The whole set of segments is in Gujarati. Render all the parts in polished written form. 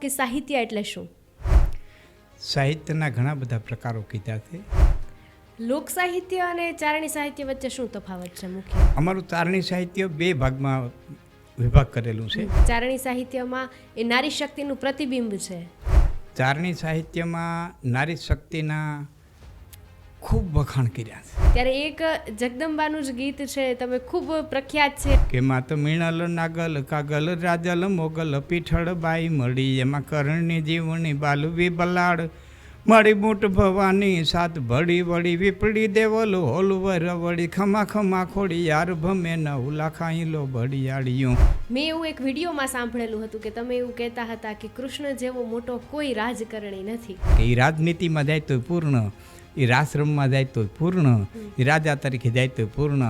કે સાહિત્ય એટલે શું? સાહિત્યના ઘણા બધા પ્રકારો કીધા છે. લોક સાહિત્ય અને ચારણી સાહિત્ય વચ્ચે શું તફાવત છે મુખ્ય? અમારું ચારણી સાહિત્ય બે ભાગમાં વિભાગ કરેલું છે. ચારણી સાહિત્યમાં એ નારી શક્તિનું પ્રતિબિંબ છે. ચારણી સાહિત્યમાં નારી શક્તિના ખૂબ વખાણ કર્યા છે. ત્યારે એક જગદંબાનું જ ગીત છે, તમે ખૂબ પ્રખ્યાત છે કે માત મીણલ નાગલ કાગલ રાજલ મોગલ પીઠળ બાઈ મળી એમાં કરણની જીવણી બાલવી બલાડ મારી બૂટ ભવાની સાત ભડી વળી વિપડી દેવલ હોલવર વળી ખમા ખમા ખોડી યાર ભમે નવ લાખાઈ લો બડિયાળિયું. મેં એવું એક વિડીયોમાં સાંભળેલું હતું કે તમે એવું કહેતા હતા કે કૃષ્ણ જેવો મોટો કોઈ રાજકારણી નથી. એ રાજનીતિમાં જાય તો પૂર્ણ, એ રાસરમમાં જાય તો પૂર્ણ, એ રાજા તરીકે જાય તો પૂર્ણ,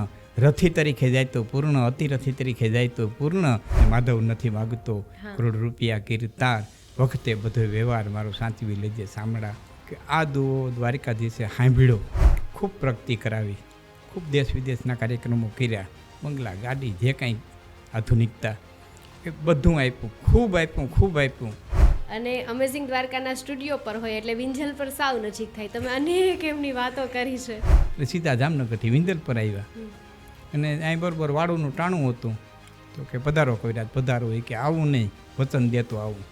રથી તરીકે જાય તો પૂર્ણ, અતિરથી તરીકે જાય તો પૂર્ણ. માધવ નથી માગતો કરોડ રૂપિયા કીર્તાર વખતે બધો વ્યવહાર મારો સાચવી લેજે સાંભળા. કે આ દુઓ દ્વારિકાધીશે સાંભળ્યો, ખૂબ પ્રગતિ કરાવી, ખૂબ દેશ વિદેશના કાર્યક્રમો કર્યા, બંગલા ગાડી જે કાંઈ આધુનિકતા એ બધું આપ્યું, ખૂબ આપ્યું, ખૂબ આપ્યું. અને અમેઝિંગ દ્વારકાના સ્ટુડિયો પર હોય એટલે વિંજલ પર સાવ નજીક થાય. તમે અનેક એમની વાતો કરી છે. એટલે સીધા જામનગરથી વિંજલ પર આવ્યા અને અહીં બરોબર વાળુનું ટાણું હતું તો કે પધારો કોઈ પધારો, એ કે આવું નહીં, વચન દેતો આવું.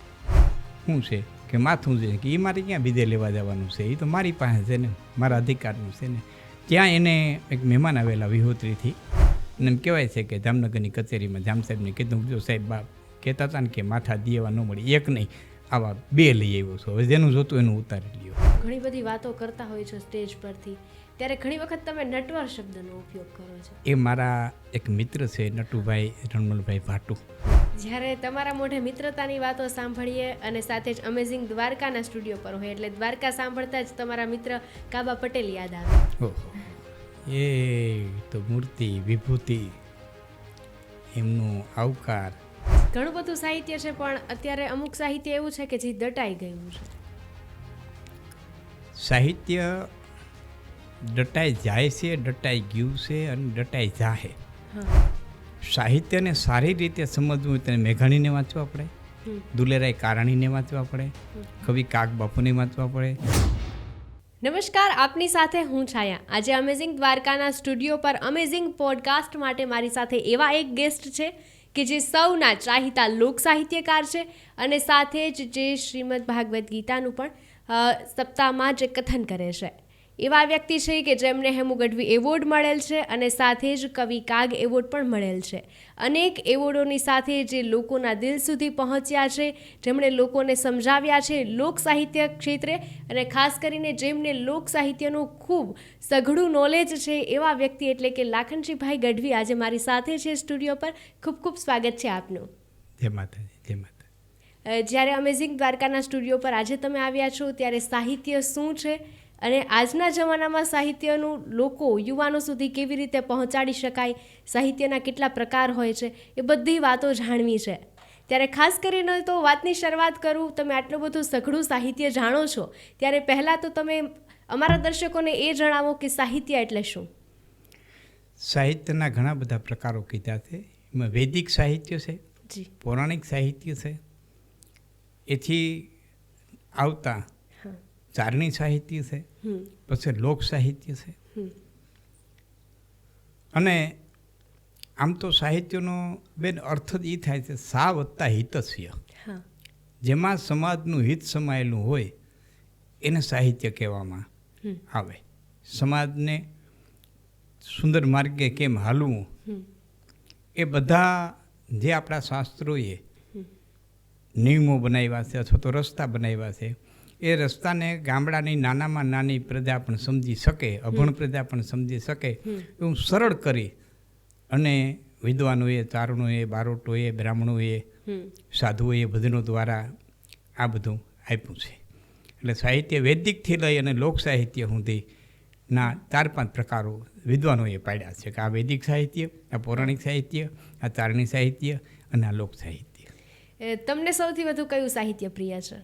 શું છે કે માથું છે કે એ મારે ક્યાં બીજે લેવા જવાનું છે, એ તો મારી પાસે છે ને, મારા અધિકારનું છે ને. ત્યાં એને એક મહેમાન આવેલા વિહોત્રીથી અને એમ કહેવાય છે કે જામનગરની કચેરીમાં જામ સાહેબને કીધું, જો સાહેબ બાપ કહેતા હતા ને કે માથા દેવા ન મળી, એક નહીં આવા બે લઈ આવ્યો છું, હવે જેનું જોતું એનું ઉતારી લ્યો. ઘણી બધી વાતો કરતા હોય છો સ્ટેજ પરથી, ત્યારે ઘણી વખત તમે નટવર શબ્દનો ઉપયોગ કરો છો. એ મારા એક મિત્ર છે નટુભાઈ રણમલભાઈ ભાટુ. જ્યારે તમારા મોઢે મિત્રતાની વાતો સાંભળીએ અને સાથે જ અમેઝિંગ દ્વારકાના સ્ટુડિયો પર હોય એટલે દ્વારકા સાંભળતા જ તમારા મિત્ર કાબા પટેલ યાદ આવે. ઓહો, એ તો મૂર્તિ વિભૂતિ, એમનું આવકાર. ઘણું બધું સાહિત્ય છે પણ અત્યારે અમુક સાહિત્ય એવું છે કે જે દટાઈ ગયું છે. સાહિત્ય દટાઈ જાય છે, દટાઈ ગયું છે અને દટાઈ જાહે. સાહિત્યને સારી રીતે સમજવું તેને મેઘાણીને વાંચવા પડે, દુલેરાય કારાણીને વાંચવા પડે, કવિ કાગ બાપુને વાંચવા પડે. નમસ્કાર, આપની સાથે હું છાયા. આજે અમેઝિંગ દ્વારકાના સ્ટુડિયો પર અમેઝિંગ પોડકાસ્ટ માટે મારી સાથે એવા એક ગેસ્ટ છે કે જે સૌના ચાહીતા લોક સાહિત્યકાર છે અને સાથે જ જે શ્રીમદ ભાગવદ્ ગીતાનું પણ સપ્તાહમાં જે કથન કરે છે. એવા વ્યક્તિ છે કે જેમને હેમુ ગઢવી એવોર્ડ મળેલ છે અને સાથે જ કવિ કાગ એવોર્ડ પણ મળેલ છે. અનેક એવોર્ડોની સાથે જે લોકોના દિલ સુધી પહોંચ્યા છે, જેમણે લોકોને સમજાવ્યા છે લોક સાહિત્ય ક્ષેત્રે અને ખાસ કરીને જેમને લોક સાહિત્યનું ખૂબ સઘળું નોલેજ છે, એવા વ્યક્તિ એટલે કે લાખનજીભાઈ ગઢવી આજે મારી સાથે છે સ્ટુડિયો પર. ખૂબ ખૂબ સ્વાગત છે આપનું. જય માતાજી, જય માતા. જ્યારે અમેઝિંગ દ્વારકાના સ્ટુડિયો પર આજે તમે આવ્યા છો ત્યારે સાહિત્ય શું છે અને આજના જમાનામાં સાહિત્યનું લોકો યુવાનો સુધી કેવી રીતે પહોંચાડી શકાય, સાહિત્યના કેટલા પ્રકાર હોય છે, એ બધી વાતો જાણવી છે. ત્યારે ખાસ કરીને તો વાતની શરૂઆત કરું, તમે આટલું બધું સઘળું સાહિત્ય જાણો છો ત્યારે પહેલાં તો તમે અમારા દર્શકોને એ જણાવો કે સાહિત્ય એટલે શું? સાહિત્યના ઘણા બધા પ્રકારો કીધા છે. એમાં વૈદિક સાહિત્ય છે, પૌરાણિક સાહિત્ય છે, એથી આવતા ચારણી સાહિત્ય છે, પછી લોક સાહિત્ય છે. અને આમ તો સાહિત્યનો બેન અર્થ જ એ થાય છે સા વત્તા હિતસ્ય. જેમાં સમાજનું હિત સમાયેલું હોય એને સાહિત્ય કહેવામાં આવે. સમાજને સુંદર માર્ગે કેમ હાલવું, એ બધા જે આપણા શાસ્ત્રોએ નિયમો બનાવ્યા છે અથવા તો રસ્તા બનાવ્યા છે, એ રસ્તાને ગામડાની નાનામાં નાની પ્રજા પણ સમજી શકે, અભણ પ્રજા પણ સમજી શકે એવું સરળ કરી અને વિદ્વાનોએ, ચારણોએ, બારોટોએ, બ્રાહ્મણોએ, સાધુઓએ ભજનો દ્વારા આ બધું આપ્યું છે. એટલે સાહિત્ય વૈદિકથી લઈ અને લોક સાહિત્ય સુધીના 4-5 પ્રકારો વિદ્વાનોએ પાડ્યા છે કે આ વૈદિક સાહિત્ય, આ પૌરાણિક સાહિત્ય, આ ચારણી સાહિત્ય અને આ લોક સાહિત્ય. તમને સૌથી વધુ કયું સાહિત્ય પ્રિય છે?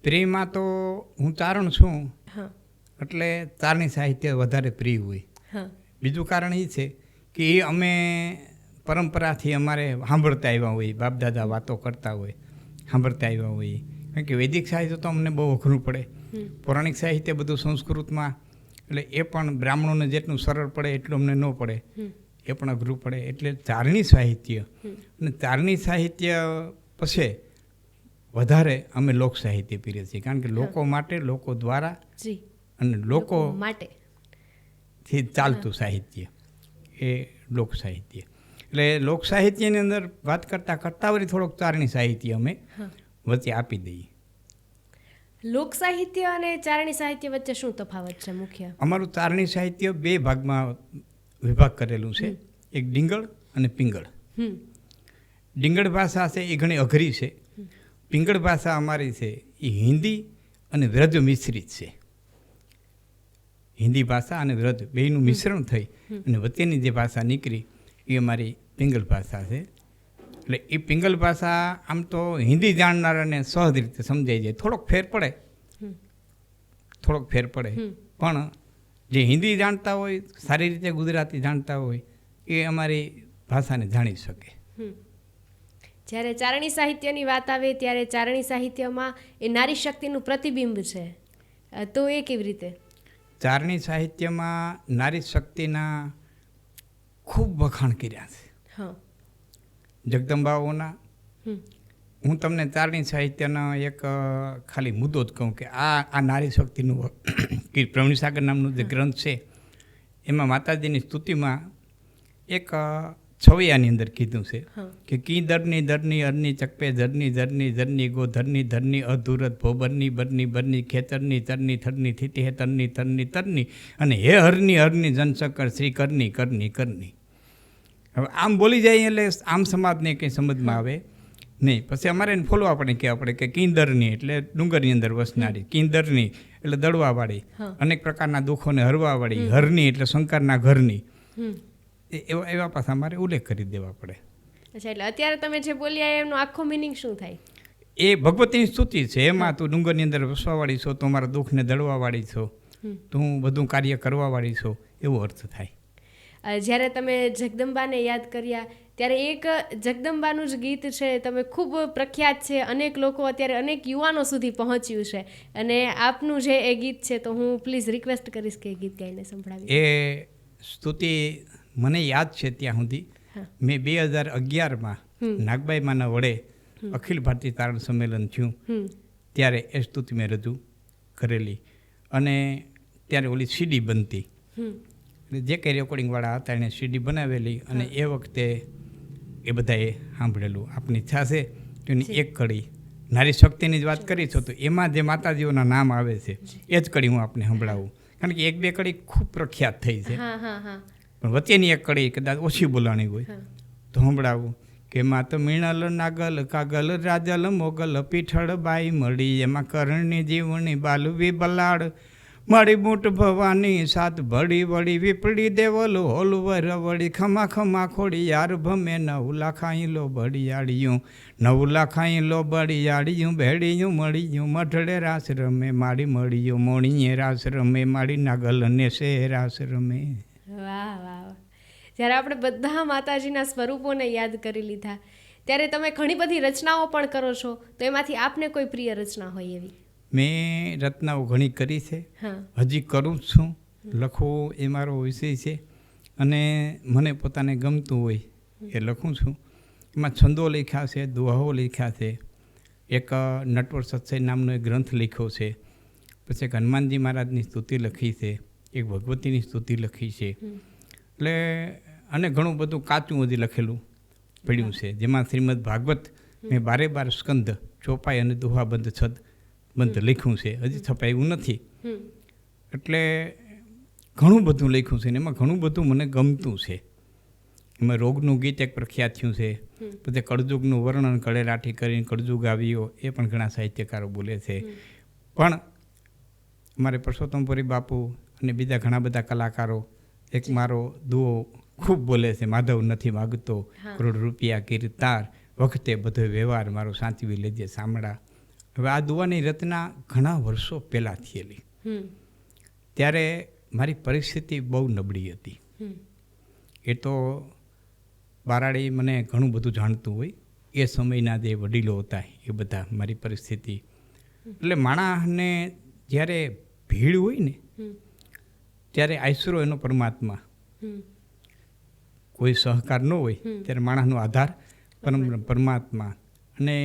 પ્રિયમાં તો હું ચારણ છું એટલે ચારણી સાહિત્ય વધારે પ્રિય હોય. બીજું કારણ એ છે કે એ અમે પરંપરાથી અમારે સાંભળતા આવ્યા હોય, બાપ દાદા વાતો કરતા હોય સાંભળતા આવ્યા હોઈએ. કારણ કે વૈદિક સાહિત્ય તો અમને બહુ અઘરું પડે. પૌરાણિક સાહિત્ય બધું સંસ્કૃતમાં, એટલે એ પણ બ્રાહ્મણોને જેટલું સરળ પડે એટલું અમને ન પડે, એ પણ અઘરું પડે. એટલે ચારણી સાહિત્ય અને ચારણી સાહિત્ય પછી વધારે અમે લોક સાહિત્ય પીરીએ છીએ. કારણ કે લોકો માટે, લોકો દ્વારા અને લોકો માટેથી ચાલતું સાહિત્ય એ લોક સાહિત્ય. એટલે લોક સાહિત્યની અંદર વાત કરતાં વળી થોડોક ચારણી સાહિત્ય અમે વચ્ચે આપી દઈએ. લોક સાહિત્ય અને ચારણી સાહિત્ય વચ્ચે શું તફાવત છે મુખ્ય? અમારું ચારણી સાહિત્ય 2 ભાગમાં વિભાગ કરેલું છે, એક ડિંગળ અને પિંગળ. ડિંગળ ભાષા છે એ ઘણી અઘરી છે. પિંગળ ભાષા અમારી છે એ હિન્દી અને વ્રજ મિશ્રિત છે. હિન્દી ભાષા અને વ્રજ બેયનું મિશ્રણ થઈ અને વચ્ચેની જે ભાષા નીકળી એ અમારી પિંગળ ભાષા છે. એટલે એ પિંગલ ભાષા આમ તો હિન્દી જાણનારાને સહજ રીતે સમજાઈ જાય. થોડોક ફેર પડે પણ જે હિન્દી જાણતા હોય, સારી રીતે ગુજરાતી જાણતા હોય એ અમારી ભાષાને જાણી શકે. જ્યારે ચારણી સાહિત્યની વાત આવે ત્યારે ચારણી સાહિત્યમાં એ નારી શક્તિનું પ્રતિબિંબ છે, તો એ કેવી રીતે? ચારણી સાહિત્યમાં નારી શક્તિના ખૂબ વખાણ કર્યા છે. જગદંબાઓના. હું તમને ચારણી સાહિત્યનો એક ખાલી મુદ્દો જ કહું કે આ નારી શક્તિનું પ્રવીણસાગર નામનું જે ગ્રંથ છે એમાં માતાજીની સ્તુતિમાં એક છવૈયાની અંદર કીધું છે કે કી દરની દરની અરની ચકપે ધરની ધરની ધરની ગો ધરની ધરની અધુરત ભોબરની બરની બરની ખેતરની તરની થરની થીટી હે તરની તરની તરની અને હે હરની હરની જનશંકર શ્રી કરની કરની કરની. હવે આમ બોલી જાય એટલે આમ સમાજને કંઈ સમજમાં આવે નહીં. પછી અમારે એને ફોલવા પડે, કહેવા પડે કે કિંદરની એટલે ડુંગરની અંદર વસનારી, કિંદરની એટલે દળવાવાળી, અનેક પ્રકારના દુઃખોને હરવાવાળી, હરની એટલે શંકરના ઘરની. એવા પાછા અમારે ઉલ્લેખ કરી દેવા પડે. અચ્છા, એટલે અત્યારે તમે જે બોલ્યા એમનો આખો મિનિંગ શું થાય? એ ભગવતીની સ્તુતિ છે. એમાં તું ડુંગરની અંદર વસવાવાળી છો, તો મારા દુઃખને દળવાવાળી છો, તું બધું કાર્ય કરવાવાળી છો, એવો અર્થ થાય. જ્યારે તમે જગદંબાને યાદ કર્યા ત્યારે એક જગદંબાનું જ ગીત છે, તમે ખૂબ પ્રખ્યાત છે, અનેક લોકો અત્યારે અનેક યુવાનો સુધી પહોંચ્યું છે, અને આપનું જે એ ગીત છે તો હું પ્લીઝ રિક્વેસ્ટ કરીશ કે એ ગીત ગાઈને સંભળાવી. એ સ્તુતિ મને યાદ છે ત્યાં સુધી મેં 2011માં નાગબાઈ માના વડે અખિલ ભારતીય તારણ સંમેલન થયું ત્યારે એ સ્તુતિ મેં રજૂ કરેલી, અને ત્યારે ઓલી સીડી બનતી, જે કંઈ રેકોર્ડિંગવાળા હતા એણે સીડી બનાવેલી, અને એ વખતે એ બધાએ સાંભળેલું. આપની ઈચ્છા છે તો એની એક કડી નારી શક્તિની જ વાત કરી છો તો એમાં જે માતાજીઓના નામ આવે છે એ જ કડી હું આપને સંભળાવું. કારણ કે 1-2 કડી ખૂબ પ્રખ્યાત થઈ છે, પણ વચ્ચેની એક કડી કદાચ ઓછી બોલાણી હોય તો સંભળાવું કે માત મીણલ નાગલ કાગલ રાજલ મોગલ પીઠળ બાઈ મળી, એમાં કરણની જીવણી બાલવી બલાડ મારી બૂટ ભવાની સાત ભડી વળી વિપડી દેવલ હોલવર વળી ખમા ખમા ખોડી યાર ભમે 9 લાખાઈ લો બળિયાળિયું 9 લાખાઈ લો બળિયાળિયું ભેડિયું મળિયું મઢડે રાસ રમે મારી મળિયું મોણીએ રાસ રમે મારી નાગલ ને સે રાસ રમે. વાહ વાહ. જ્યારે આપણે બધા માતાજીના સ્વરૂપોને યાદ કરી લીધા ત્યારે તમે ઘણી બધી રચનાઓ પણ કરો છો, તો એમાંથી આપને કોઈ પ્રિય રચના હોય એવી? મેં રચનાઓ ઘણી કરી છે, હજી કરું જ છું. લખવું એ મારો વિષય છે અને મને પોતાને ગમતું હોય એ લખું છું. એમાં છંદો લખ્યા છે, દુહાઓ લખ્યા છે, એક નટવર સત્સંગ નામનો એક ગ્રંથ લખ્યો છે, પછી એક હનુમાનજી મહારાજની સ્તુતિ લખી છે, એક ભગવતીની સ્તુતિ લખી છે. એટલે અને ઘણું બધું કાચું હજી લખેલું પડ્યું છે, જેમાં શ્રીમદ ભાગવત મેં 12 સ્કંદ ચોપાઈ અને દુહાબંધ છદ બંધ લખ્યું છે, હજી છપાયું નથી. એટલે ઘણું બધું લખ્યું છે ને એમાં ઘણું બધું મને ગમતું છે. એમાં રોગનું ગીત એક પ્રખ્યાત થયું છે, પછી કળજુગનું વર્ણન કળેલાઠી કરીને કળજુગ આવ્યો એ પણ ઘણા સાહિત્યકારો બોલે છે. પણ મારે પરસોત્તમપુરી બાપુ અને બીજા ઘણા બધા કલાકારો એક મારો દુઓ ખૂબ બોલે છે, માધવ નથી માગતો કરોડ રૂપિયા કીર્તાર વખતે બધો વ્યવહાર મારો સાચવી લેજે સામડા. હવે આ દુવાની રચના ઘણા વર્ષો પહેલાં થયેલી, ત્યારે મારી પરિસ્થિતિ બહુ નબળી હતી. એ તો બારાડી મને ઘણું બધું જાણતું હોય, એ સમયના જે વડીલો હતા એ બધા મારી પરિસ્થિતિ. એટલે માણસને જ્યારે ભીડ હોય ને ત્યારે આશરો એનો પરમાત્મા. કોઈ સહકાર ન હોય ત્યારે માણસનો આધાર પરમાત્મા. અને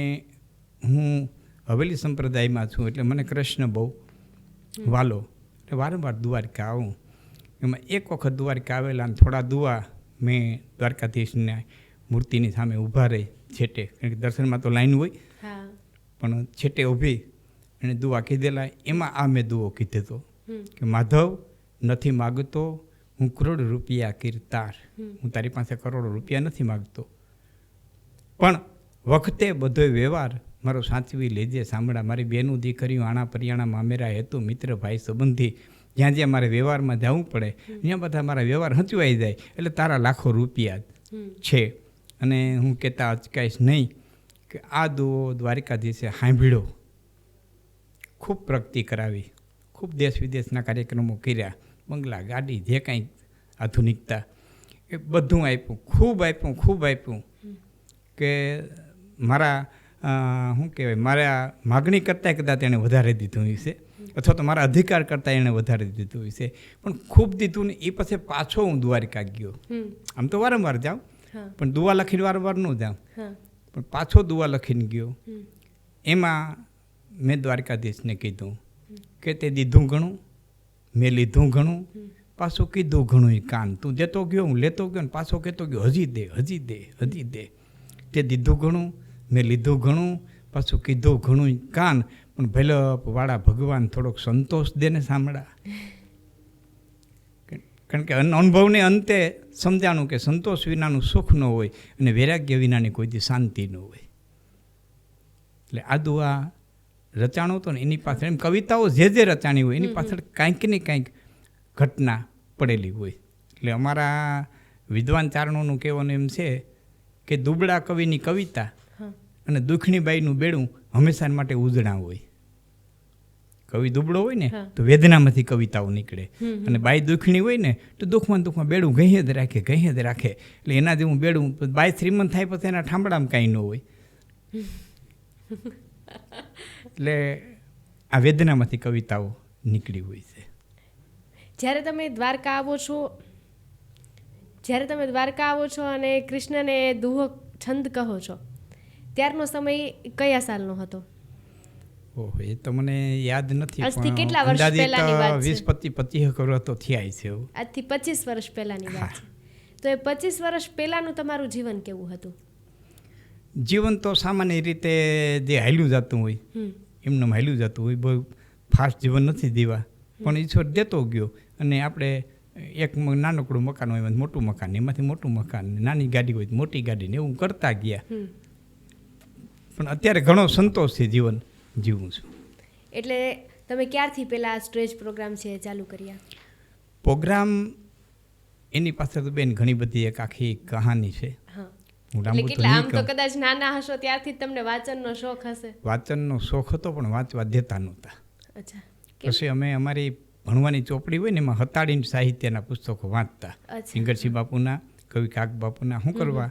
હું હવેલી સંપ્રદાયમાં છું એટલે મને કૃષ્ણ બહુ વાલો. એટલે વારંવાર દ્વારકા આવું. એમાં એક વખત દ્વારકા આવેલા અને થોડા દુઆ મેં દ્વારકાધીશને મૂર્તિની સામે ઊભા રહી છેટે, કારણ કે દર્શનમાં તો લાઈન હોય, પણ છેટે ઊભી અને દુઆ કીધેલા. એમાં આ મેં દુઓ કીધેલો કે માધવ નથી માગતો હું કરોડ રૂપિયા કીર્તાર, હું તારી પાસે કરોડો રૂપિયા નથી માગતો, પણ વખતે બધો વ્યવહાર મારો સાચવી લેજે સાંભળા. મારી બેનું દીકરીઓ આણા પરિયાણા મામેરા હેતુ મિત્ર ભાઈ સંબંધી જ્યાં જ્યાં મારે વ્યવહારમાં જવું પડે ત્યાં બધા મારા વ્યવહાર હંચવાઈ જાય, એટલે તારા લાખો રૂપિયા છે. અને હું કહેતા અચકાઈશ નહીં કે આ દુઓ દ્વારિકાધીશે સાંભળ્યો, ખૂબ પ્રગતિ કરાવી, ખૂબ દેશ વિદેશના કાર્યક્રમો કર્યા, બંગલા ગાડી જે કાંઈ આધુનિકતા એ બધું આપ્યું, ખૂબ આપ્યું. કે મારા શું કહેવાય, મારા માગણી કરતાં કદાચ એણે વધારે દીધું હશે, અથવા તો મારા અધિકાર કરતાં એણે વધારે દીધું હશે, પણ ખૂબ દીધું ને. એ પછી પાછો હું દ્વારકા ગયો. આમ તો વારંવાર જાઉં, પણ દુઆ લખીને વારંવાર ન જાઉં, પણ પાછો દુઆ લખીને ગયો. એમાં મેં દ્વારકાધીશને કીધું કે તે દીધું ઘણું, મેં લીધું ઘણું, પાછું કીધું ઘણું કાન. તું દેતો ગયો, હું લેતો ગયો, ને પાછો કહેતો ગયો હજી દે, હજી દે, હજી દે. તે દીધું ઘણું, મેં લીધું ઘણું, પાછું કીધું ઘણું કાન. પણ ભૈલપવાળા ભગવાન થોડોક સંતોષ દે ને સાંભળા. કારણ કે અનુભવને અંતે સમજાણું કે સંતોષ વિનાનું સુખ ન હોય અને વૈરાગ્ય વિનાની કોઈ દી શાંતિ ન હોય. એટલે આ દુઆ રચાણો હતો ને એની પાછળ, એમ કવિતાઓ જે રચાણી હોય એની પાછળ કાંઈક ને કાંઈક ઘટના પડેલી હોય. એટલે અમારા વિદ્વાન ચારણોનું કહેવાનું એમ છે કે દુબળા કવિની કવિતા અને દુખણી બાઈનું બેડું હંમેશા માટે ઉજળા હોય. કવિ દુબળો હોય ને તો વેદનામાંથી કવિતાઓ નીકળે, અને બાઈ દુખણી હોય ને તો દુઃખમાં બેડું ગહે જ રાખે. એટલે એના જેવું બેડું, બાઈ શ્રીમંત થાય પછી એના ઠાંબડામાં કાંઈ ન હોય. એટલે આ વેદનામાંથી કવિતાઓ નીકળી હોય છે. જ્યારે તમે દ્વારકા આવો છો અને કૃષ્ણને દુહો છંદ કહો છો, ત્યારનો સમય કયા સાલનો હતો? ઓહો, એ તો મને યાદ નથી. આજથી કેટલા વર્ષ પહેલાની વાત છે? 20-25 વર્ષ તો થયા છે. આજથી 25 વર્ષ પહેલાની વાત છે. તો એ 25 વર્ષ પહેલાનું તમારું જીવન કેવું હતું? જીવન તો સામાન્ય રીતે જે હાલ્યું જતું હોય એમને હાલ્યું જતું હોય. બહુ ફાસ્ટ જીવન નથી જીવા, પણ ઈશ્વર દેતો ગયો. અને આપણે એક નાનકડું મકાન હોય, મોટું મકાન, એમાંથી મોટું મકાન, નાની ગાડી હોય મોટી ગાડી, ને એવું કરતા ગયા. પણ અત્યારે ઘણો સંતોષથી જીવન જીવું છું. એટલે તમે ક્યારથી પહેલાં સ્ટેજ પ્રોગ્રામ છે ચાલુ કર્યા? પ્રોગ્રામ એની પાછળ તો બેન ઘણી બધી એક આખી કહાની છે. આમ તો કદાચ નાના હશો ત્યારથી તમને વાંચનનો શોખ હશે? વાંચનનો શોખ હતો, પણ વાંચવા દેતા નહોતા. અચ્છા. પછી અમે અમારી ભણવાની ચોપડી હોય ને એમાં હતાડીને સાહિત્યના પુસ્તકો વાંચતા. સિંગરસિંહ બાપુના, કવિ કાક બાપુના. શું કરવા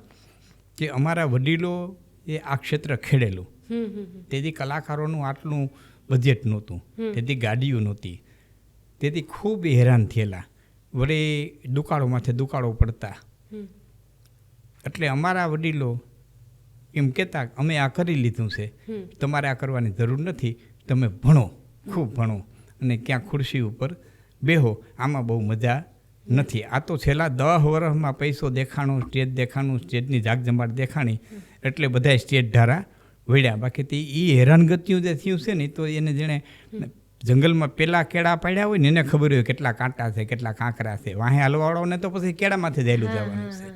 કે અમારા વડીલો એ આ ક્ષેત્ર ખેડેલું. તેથી કલાકારોનું આટલું બજેટ નહોતું, તેથી ગાડીઓ નહોતી, તેથી ખૂબ હેરાન થયેલા. વળી દુકાળો માથે દુકાળો પડતા. એટલે અમારા વડીલો એમ કહેતા અમે આ કરી લીધું છે, તમારે આ કરવાની જરૂર નથી, તમે ભણો, ખૂબ ભણો, અને ક્યાં ખુરશી ઉપર બેહો, આમાં બહુ મજા નથી. આ તો છેલ્લા 10 વર્ષમાં પૈસો દેખાણો, સ્ટેજ દેખાણું, સ્ટેજની જાગજમાટ દેખાણી, એટલે બધા સ્ટેજ ધારા વળ્યા. બાકી તે એ હેરાનગતિયું જે થયું છે ને, તો એને જેણે જંગલમાં પેલા કેળા પાડ્યા હોય ને એને ખબર હોય કેટલા કાંટા છે, કેટલા કાંકરા છે. વાહે હલવાળોને તો પછી કેળામાંથી જાયેલું જવાનું છે.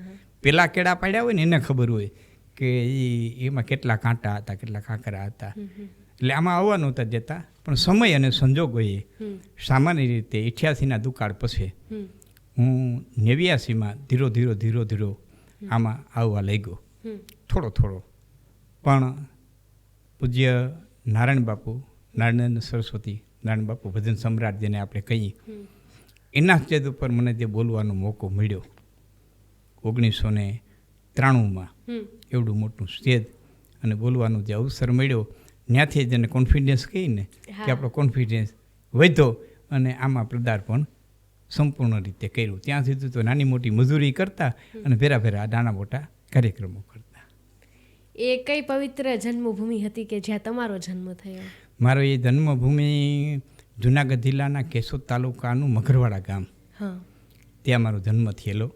પેલા કેળા પાડ્યા હોય ને એને ખબર હોય કે એમાં કેટલા કાંટા હતા, કેટલા કાંકરા હતા. એટલે આમાં આવવા નહોતા દેતા, પણ સમય અને સંજોગોએ સામાન્ય રીતે 88ના દુકાળ પછી હું 89માં ધીરો આમાં આવવા લાગ્યો, થોડો. પણ પૂજ્ય નારાયણ બાપુ, નારાયણ સરસ્વતી, નારાયણ બાપુ ભજન સમ્રાટ જેને આપણે કહીએ, એના સ્ટેજ ઉપર મને જે બોલવાનો મોકો મળ્યો 1993માં, એવડું મોટું સ્ટેજ, અને બોલવાનો જે અવસર મળ્યો ત્યાંથી જ એને કોન્ફિડન્સ કહીને કે આપણો કોન્ફિડન્સ વધ્યો અને આમાં પદાર્પણ સંપૂર્ણ રીતે કર્યું. ત્યાં સુધી તો નાની મોટી મજૂરી કરતા અને ભેરા ભેરા નાના મોટા કાર્યક્રમો કરતા. એ કઈ પવિત્ર જન્મભૂમિ હતી કે જ્યાં તમારો જન્મ થયો? મારો એ જન્મભૂમિ જુનાગઢ જિલ્લાના કેશોદ તાલુકાનું મગરવાડા ગામ, ત્યાં મારો જન્મ થયેલો.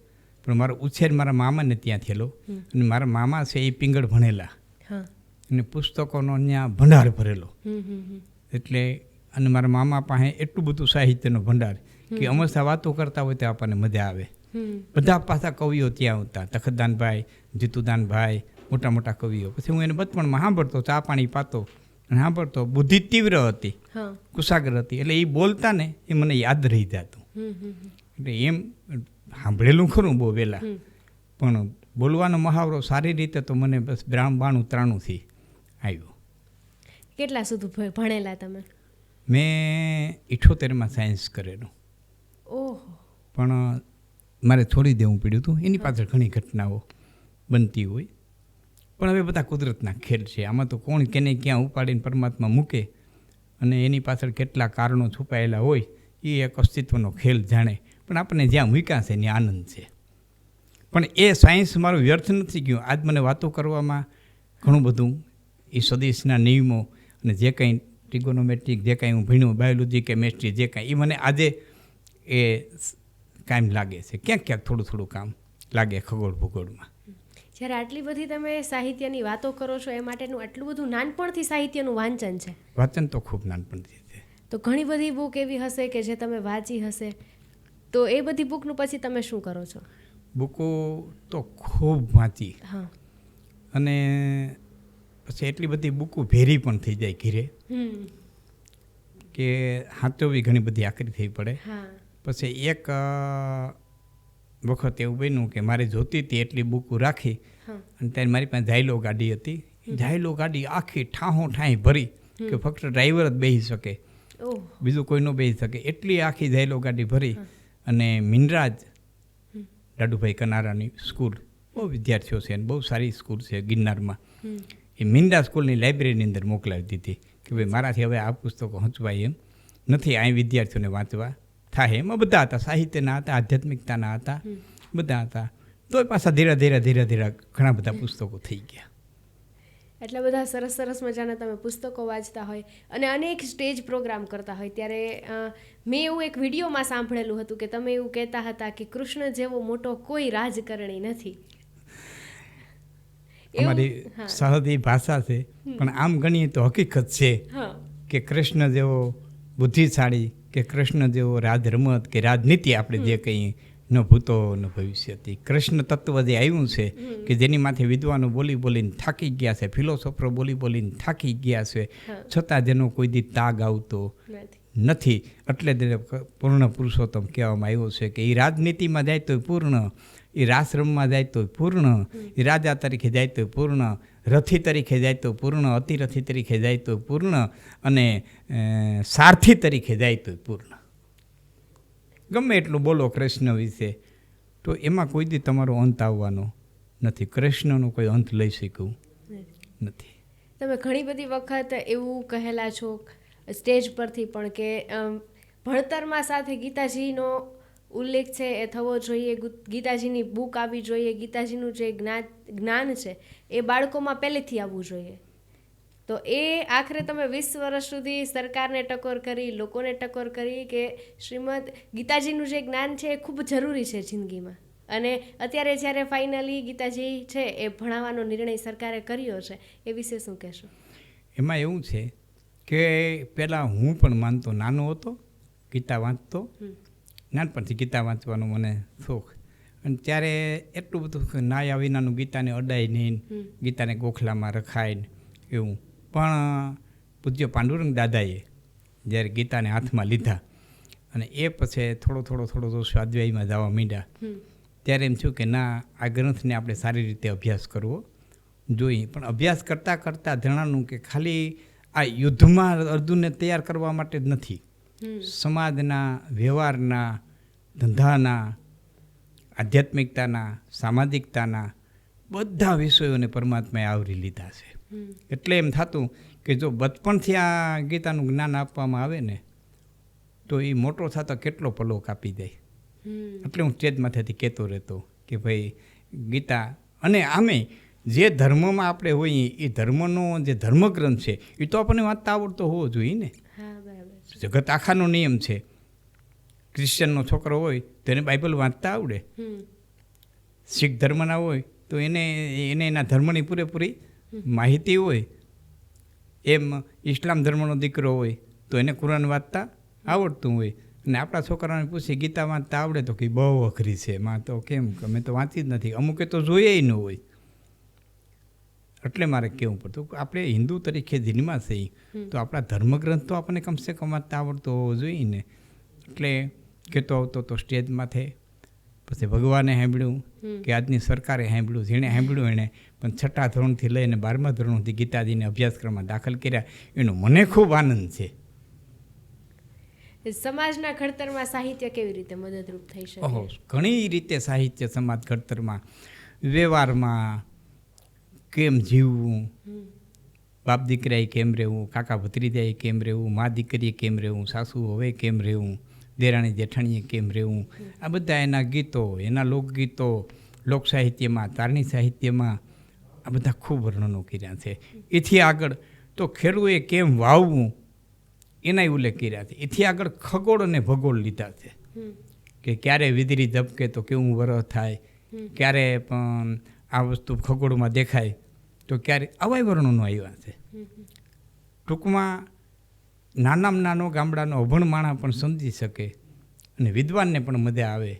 પણ મારો ઉછેર મારા મામાને ત્યાં થયેલો. અને મારા મામા છે એ પિંગળ ભણેલા અને પુસ્તકોનો ત્યાં ભંડાર ભરેલો. એટલે અને મારા મામા પાસે એટલું બધું સાહિત્યનો ભંડાર કે અમસ્તા વાતો કરતા હોય તો આપણને મજા આવે. બધા પાછા કવિઓ ત્યાં આવતા, તખતદાનભાઈ, જીતુદાનભાઈ, મોટા મોટા કવિઓ. પછી હું એને બચપણમાં સાંભળતો, ચા પાણી પાતો અને સાંભળતો. બુદ્ધિ તીવ્ર હતી, કુશાગ્ર હતી, એટલે એ બોલતા ને એ મને યાદ રહી જતું. એટલે એમ સાંભળેલું ખરું બહુ વહેલા, પણ બોલવાનો મહાવરો સારી રીતે તો મને બસ 92-93થી આવ્યો. કેટલા સુધી ભણેલા તમે? મેં 78માં સાયન્સ કરેલું. ઓહો. પણ મારે છોડી દેવું પડ્યું હતું. એની પાછળ ઘણી ઘટનાઓ બનતી હોય, પણ હવે બધા કુદરતના ખેલ છે. આમાં તો કોણ કેને ક્યાં ઉપાડીને પરમાત્મા મૂકે અને એની પાછળ કેટલા કારણો છુપાયેલા હોય એ એક અસ્તિત્વનો ખેલ જાણે. પણ આપણને જ્યાં મૂક્યા છે ત્યાં આનંદ છે. પણ એ સાયન્સ મારું વ્યર્થ નથી ગયું. આજ મને વાતો કરવામાં ઘણું બધું એ સ્વદેશના નિયમો અને જે કંઈ ટ્રિગોનોમેટ્રિક જે કાંઈ હું ભણ્યું, બાયોલોજી, કેમેસ્ટ્રી, જે કાંઈ એ મને આજે એ કામ લાગે છે. ક્યાંક ક્યાંક થોડું થોડું કામ લાગે ખગોળ ભૂગોળમાં. જ્યારે આટલી બધી તમે સાહિત્યની વાતો કરો છો એ માટેનું આટલું બધું નાનપણથી સાહિત્યનું વાંચન છે? વાંચન તો ખૂબ નાનપણથી છે. તો ઘણી બધી બુક એવી હશે કે જે તમે વાંચી હશે, તો એ બધી બુકનું પછી તમે શું કરો છો? બુકો તો ખૂબ વાંચી અને પછી એટલી બધી બુકો ભેરી પણ થઈ જાય ઘીરે કે હાથોવી ઘણી બધી આકરી થઈ પડે. પછી એક વખત એવું બન્યું કે મારે જોતી હતી એટલી બુકો રાખી અને ત્યારે મારી પાસે ઝાયલો ગાડી હતી. ઝાયલો ગાડી આખી ઠાહો ઠાઈ ભરી કે ફક્ત ડ્રાઈવર જ બેસી શકે, બીજું કોઈ ન બેસી શકે એટલી આખી ઝાયલો ગાડી ભરી અને મિનરાજ દાદુભાઈ કનારાની સ્કૂલ, બહુ વિદ્યાર્થીઓ છે અને બહુ સારી સ્કૂલ છે ગિરનારમાં, એ મિનરા સ્કૂલની લાઇબ્રેરીની અંદર મોકલાવી દીધી કે ભાઈ મારાથી હવે આ પુસ્તકો વંચવાય એમ નથી, અહીં વિદ્યાર્થીઓને વાંચવા થાય. એમાં બધા હતા, સાહિત્યના હતા, આધ્યાત્મિકતાના હતા, બધા હતા. તો પાછા ધીરે ધીરે ધીરે ધીરે ઘણા બધા પુસ્તકો થઈ ગયા. એટલા બધા સરસ સરસ મજાના તમે પુસ્તકો વાંચતા હોય અને અનેક સ્ટેજ પ્રોગ્રામ કરતા હોય, ત્યારે મેં એવું એક વિડીયોમાં સાંભળેલું હતું કે તમે એવું કહેતા હતા કે કૃષ્ણ જેવો મોટો કોઈ રાજકારણી નથી. અમારી સહદી ભાષા છે, પણ આમ ગણીએ તો હકીકત છે કે કૃષ્ણ જેવો બુદ્ધિશાળી કે કૃષ્ણ જેવો રાજ રમત કે રાજનીતિ આપણે જે કહીએ ન ભૂતો ન ભવિષ્યથી, કૃષ્ણ તત્વ જે આવ્યું છે કે જેની માથે વિદ્વાનો બોલી બોલીને થાકી ગયા છે, ફિલોસોફરો બોલી બોલીને થાકી ગયા છે, છતાં જેનો કોઈ દી તાગ આવતો નથી. એટલે જ પૂર્ણ પુરુષોત્તમ કહેવામાં આવ્યો છે કે એ રાજનીતિમાં જાય તો પૂર્ણ, એ રાસરમમાં જાય તો પૂર્ણ, એ રાજા તરીકે જાય તો પૂર્ણ, રથી તરીકે જાય તો પૂર્ણ, અતિરથી તરીકે જાય તો પૂર્ણ અને સારથી તરીકે જાય તો પૂર્ણ. ગમે એટલું બોલો કૃષ્ણ વિશે તો એમાં કોઈ દી તમારો અંત આવવાનો નથી. કૃષ્ણનો કોઈ અંત લઈ શકવું નથી. તમે ઘણી બધી વખત એવું કહેલા છો સ્ટેજ પરથી પણ કે ભણતરમાં સાથે ગીતાજીનો ઉલ્લેખ છે એ થવો જોઈએ, ગીતાજીની બુક આવવી જોઈએ, ગીતાજીનું જે જ્ઞાન છે એ બાળકોમાં પહેલેથી આવવું જોઈએ. તો એ આખરે તમે 20 વર્ષ સુધી સરકારને ટકોર કરી, લોકોને ટકોર કરી કે શ્રીમદ ગીતાજીનું જે જ્ઞાન છે એ ખૂબ જરૂરી છે જિંદગીમાં, અને અત્યારે જ્યારે ફાઇનલી ગીતાજી છે એ ભણાવવાનો નિર્ણય સરકારે કર્યો છે, એ વિશે શું કહેશો? એમાં એવું છે કે પહેલાં હું પણ માનતો, નાનો હતો ગીતા વાંચતો, નાનપણથી ગીતા વાંચવાનો મને શોખ, અને ત્યારે એટલું બધું નાયા વિનાનું ગીતાને અડાય નહીં, ગીતાને ગોખલામાં રખાય ને એવું. પણ પૂજ્ય પાંડુરંગ દાદાએ જ્યારે ગીતાને હાથમાં લીધા અને એ પછી થોડો સ્વાધ્યાયમાં જવા માંડ્યા, ત્યારે એમ થયું કે ના, આ ગ્રંથને આપણે સારી રીતે અભ્યાસ કરવો જોઈએ. પણ અભ્યાસ કરતાં કરતાં જણાનું કે ખાલી આ યુદ્ધમાં અર્જુનને તૈયાર કરવા માટે જ નથી, સમાજના, વ્યવહારના, ધંધાના, આધ્યાત્મિકતાના, સામાજિકતાના બધા વિષયોને પરમાત્માએ આવરી લીધા છે. એટલે એમ થતું કે જો બચપણથી આ ગીતાનું જ્ઞાન આપવામાં આવે ને તો એ મોટો થતો કેટલો પલો કાપી જાય. એટલે હું સ્ટેજમાંથી કહેતો રહેતો કે ભાઈ ગીતા, અને આમે જે ધર્મમાં આપણે હોઈએ એ ધર્મનો જે ધર્મગ્રંથ છે એ તો આપણને વાંચતા આવડતો હોવો જોઈએ ને. જગત આખાનો નિયમ છે. ક્રિશ્ચનનો છોકરો હોય તો એને બાઇબલ વાંચતા આવડે, શીખ ધર્મના હોય તો એને એના ધર્મની પૂરેપૂરી માહિતી હોય, એમ ઇસ્લામ ધર્મનો દીકરો હોય તો એને કુરાન વાંચતા આવડતું હોય. અને આપણા છોકરાને પૂછીએ ગીતા વાંચતા આવડે તો કે બહુ અઘરી છે, માં તો કેમ અમે તો વાંચી જ નથી, અમુકે તો જોઈએ ન હોય. એટલે મારે કહેવું પડતું આપણે હિન્દુ તરીકે દિનમાં છીએ તો આપણા ધર્મગ્રંથ તો આપણને કમસે કમ વાંચતા આવડતો હોવો જોઈએ ને. એટલે કહેતો આવતો તો સ્ટેજમાંથી, પછી ભગવાને સાંભળ્યું કે આજની સરકારે સાંભળ્યું, જેણે સાંભળ્યું એણે, પણ 6ઠા ધોરણથી લઈને 12મા ધોરણ સુધી ગીતાજીને અભ્યાસક્રમમાં દાખલ કર્યા. એનો મને ખૂબ આનંદ છે. સમાજના ઘડતરમાં સાહિત્ય કેવી રીતે મદદરૂપ થઈ શકે? ઘણી રીતે સાહિત્ય સમાજ ઘડતરમાં, વ્યવહારમાં કેમ જીવવું, બાપ દીકરાએ કેમ રહેવું, કાકા ભત્રીજાએ કેમ રહેવું, મા દીકરીએ કેમ રહેવું, સાસુ હવે કેમ રહેવું, દેરાણી જેઠાણીએ કેમ રહેવું, આ બધા એના ગીતો, એના લોકગીતો લોક સાહિત્યમાં, તારણી સાહિત્યમાં આ બધા ખૂબ વર્ણનો કર્યા છે. એથી આગળ તો ખેડૂએ કેમ વાવવું એનાય ઉલ્લેખ કર્યા છે. એથી આગળ ખગોળ અને ભગોળ લીધા છે કે ક્યારે વીજળી ઝબકે તો કેવું વરસ થાય, ક્યારે પણ આ વસ્તુ ખગોળમાં દેખાય તો ક્યારે, આવા વર્ણનો આવ્યા છે. ટૂંકમાં નાનામાં નાનો ગામડાનો અભણ માણસ પણ સમજી શકે અને વિદ્વાનને પણ મજા આવે.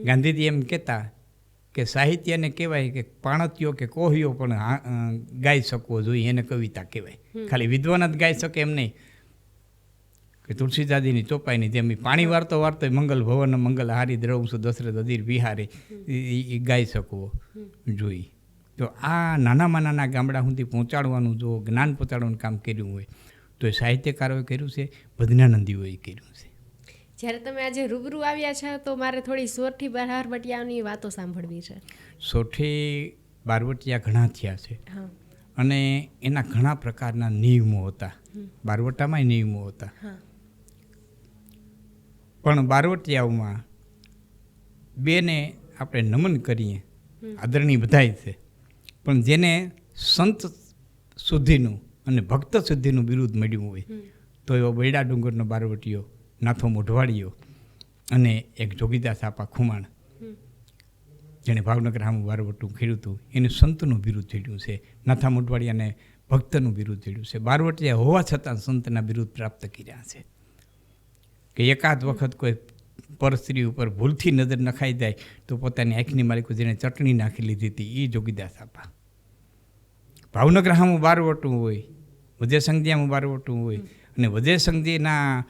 ગાંધીજી એમ કહેતા કે સાહિત્યને કહેવાય કે પાણતિયો કે કોહિયો પણ ગાઈ શકવો જોઈએ, એને કવિતા કહેવાય. ખાલી વિદ્વાન જ ગાઈ શકે એમ નહીં. કે તુલસીદાદીની ચોપાઈની જેમ પાણી વારતો વારતો મંગલ ભવન મંગલ હારી દ્રવસુ દશરથ અધીર બિહારી એ ગાઈ શકવો જોઈએ. તો આ નાનામાં નાના ગામડા સુધી પહોંચાડવાનું જો જ્ઞાન પહોંચાડવાનું કામ કર્યું હોય તો એ સાહિત્યકારોએ કર્યું છે, ભજનાનંદીઓએ કર્યું છે. જ્યારે તમે આજે રૂબરૂ આવ્યા છો તો મારે થોડી સોરઠી બારવટિયાની વાતો સાંભળવી છે. સોરઠી બારવટિયા ઘણા થયા છે અને એના ઘણા પ્રકારના નિયમો હતા. બારવટામાંય નિયમો હતા, પણ બારવટિયાઓમાં બેને આપણે નમન કરીએ, આદરણીય બધાય છે, પણ જેને સંત સુધીનું અને ભક્ત સુધીનું બિરુદ મળ્યું હોય તો એવો બૈડા ડુંગરનો બારવટીયો, નાથો મોઢવાડીયો અને એક જોગીદાસ આપા ખુમાણ, જેણે ભાવનગર સામું બારવટું ખેડ્યું હતું, એને સંતનું બિરુદ ચડ્યું છે. નાથા મોઢવાડિયાને ભક્તનું બિરુદ ચડ્યું છે. બારવટિયા હોવા છતાં સંતના બિરુદ પ્રાપ્ત કર્યા છે. કે એકાદ વખત કોઈ પરસ્ત્રી ઉપર ભૂલથી નજર નખાઈ જાય તો પોતાની આંખની માલિકો જેને ચટણી નાખી લીધી હતી એ જોગીદાસ આપા. ભાવનગર સામું બારવટું હોય, વજય સંઘિયામાં બારવટું હોય અને વજય સંઘજીના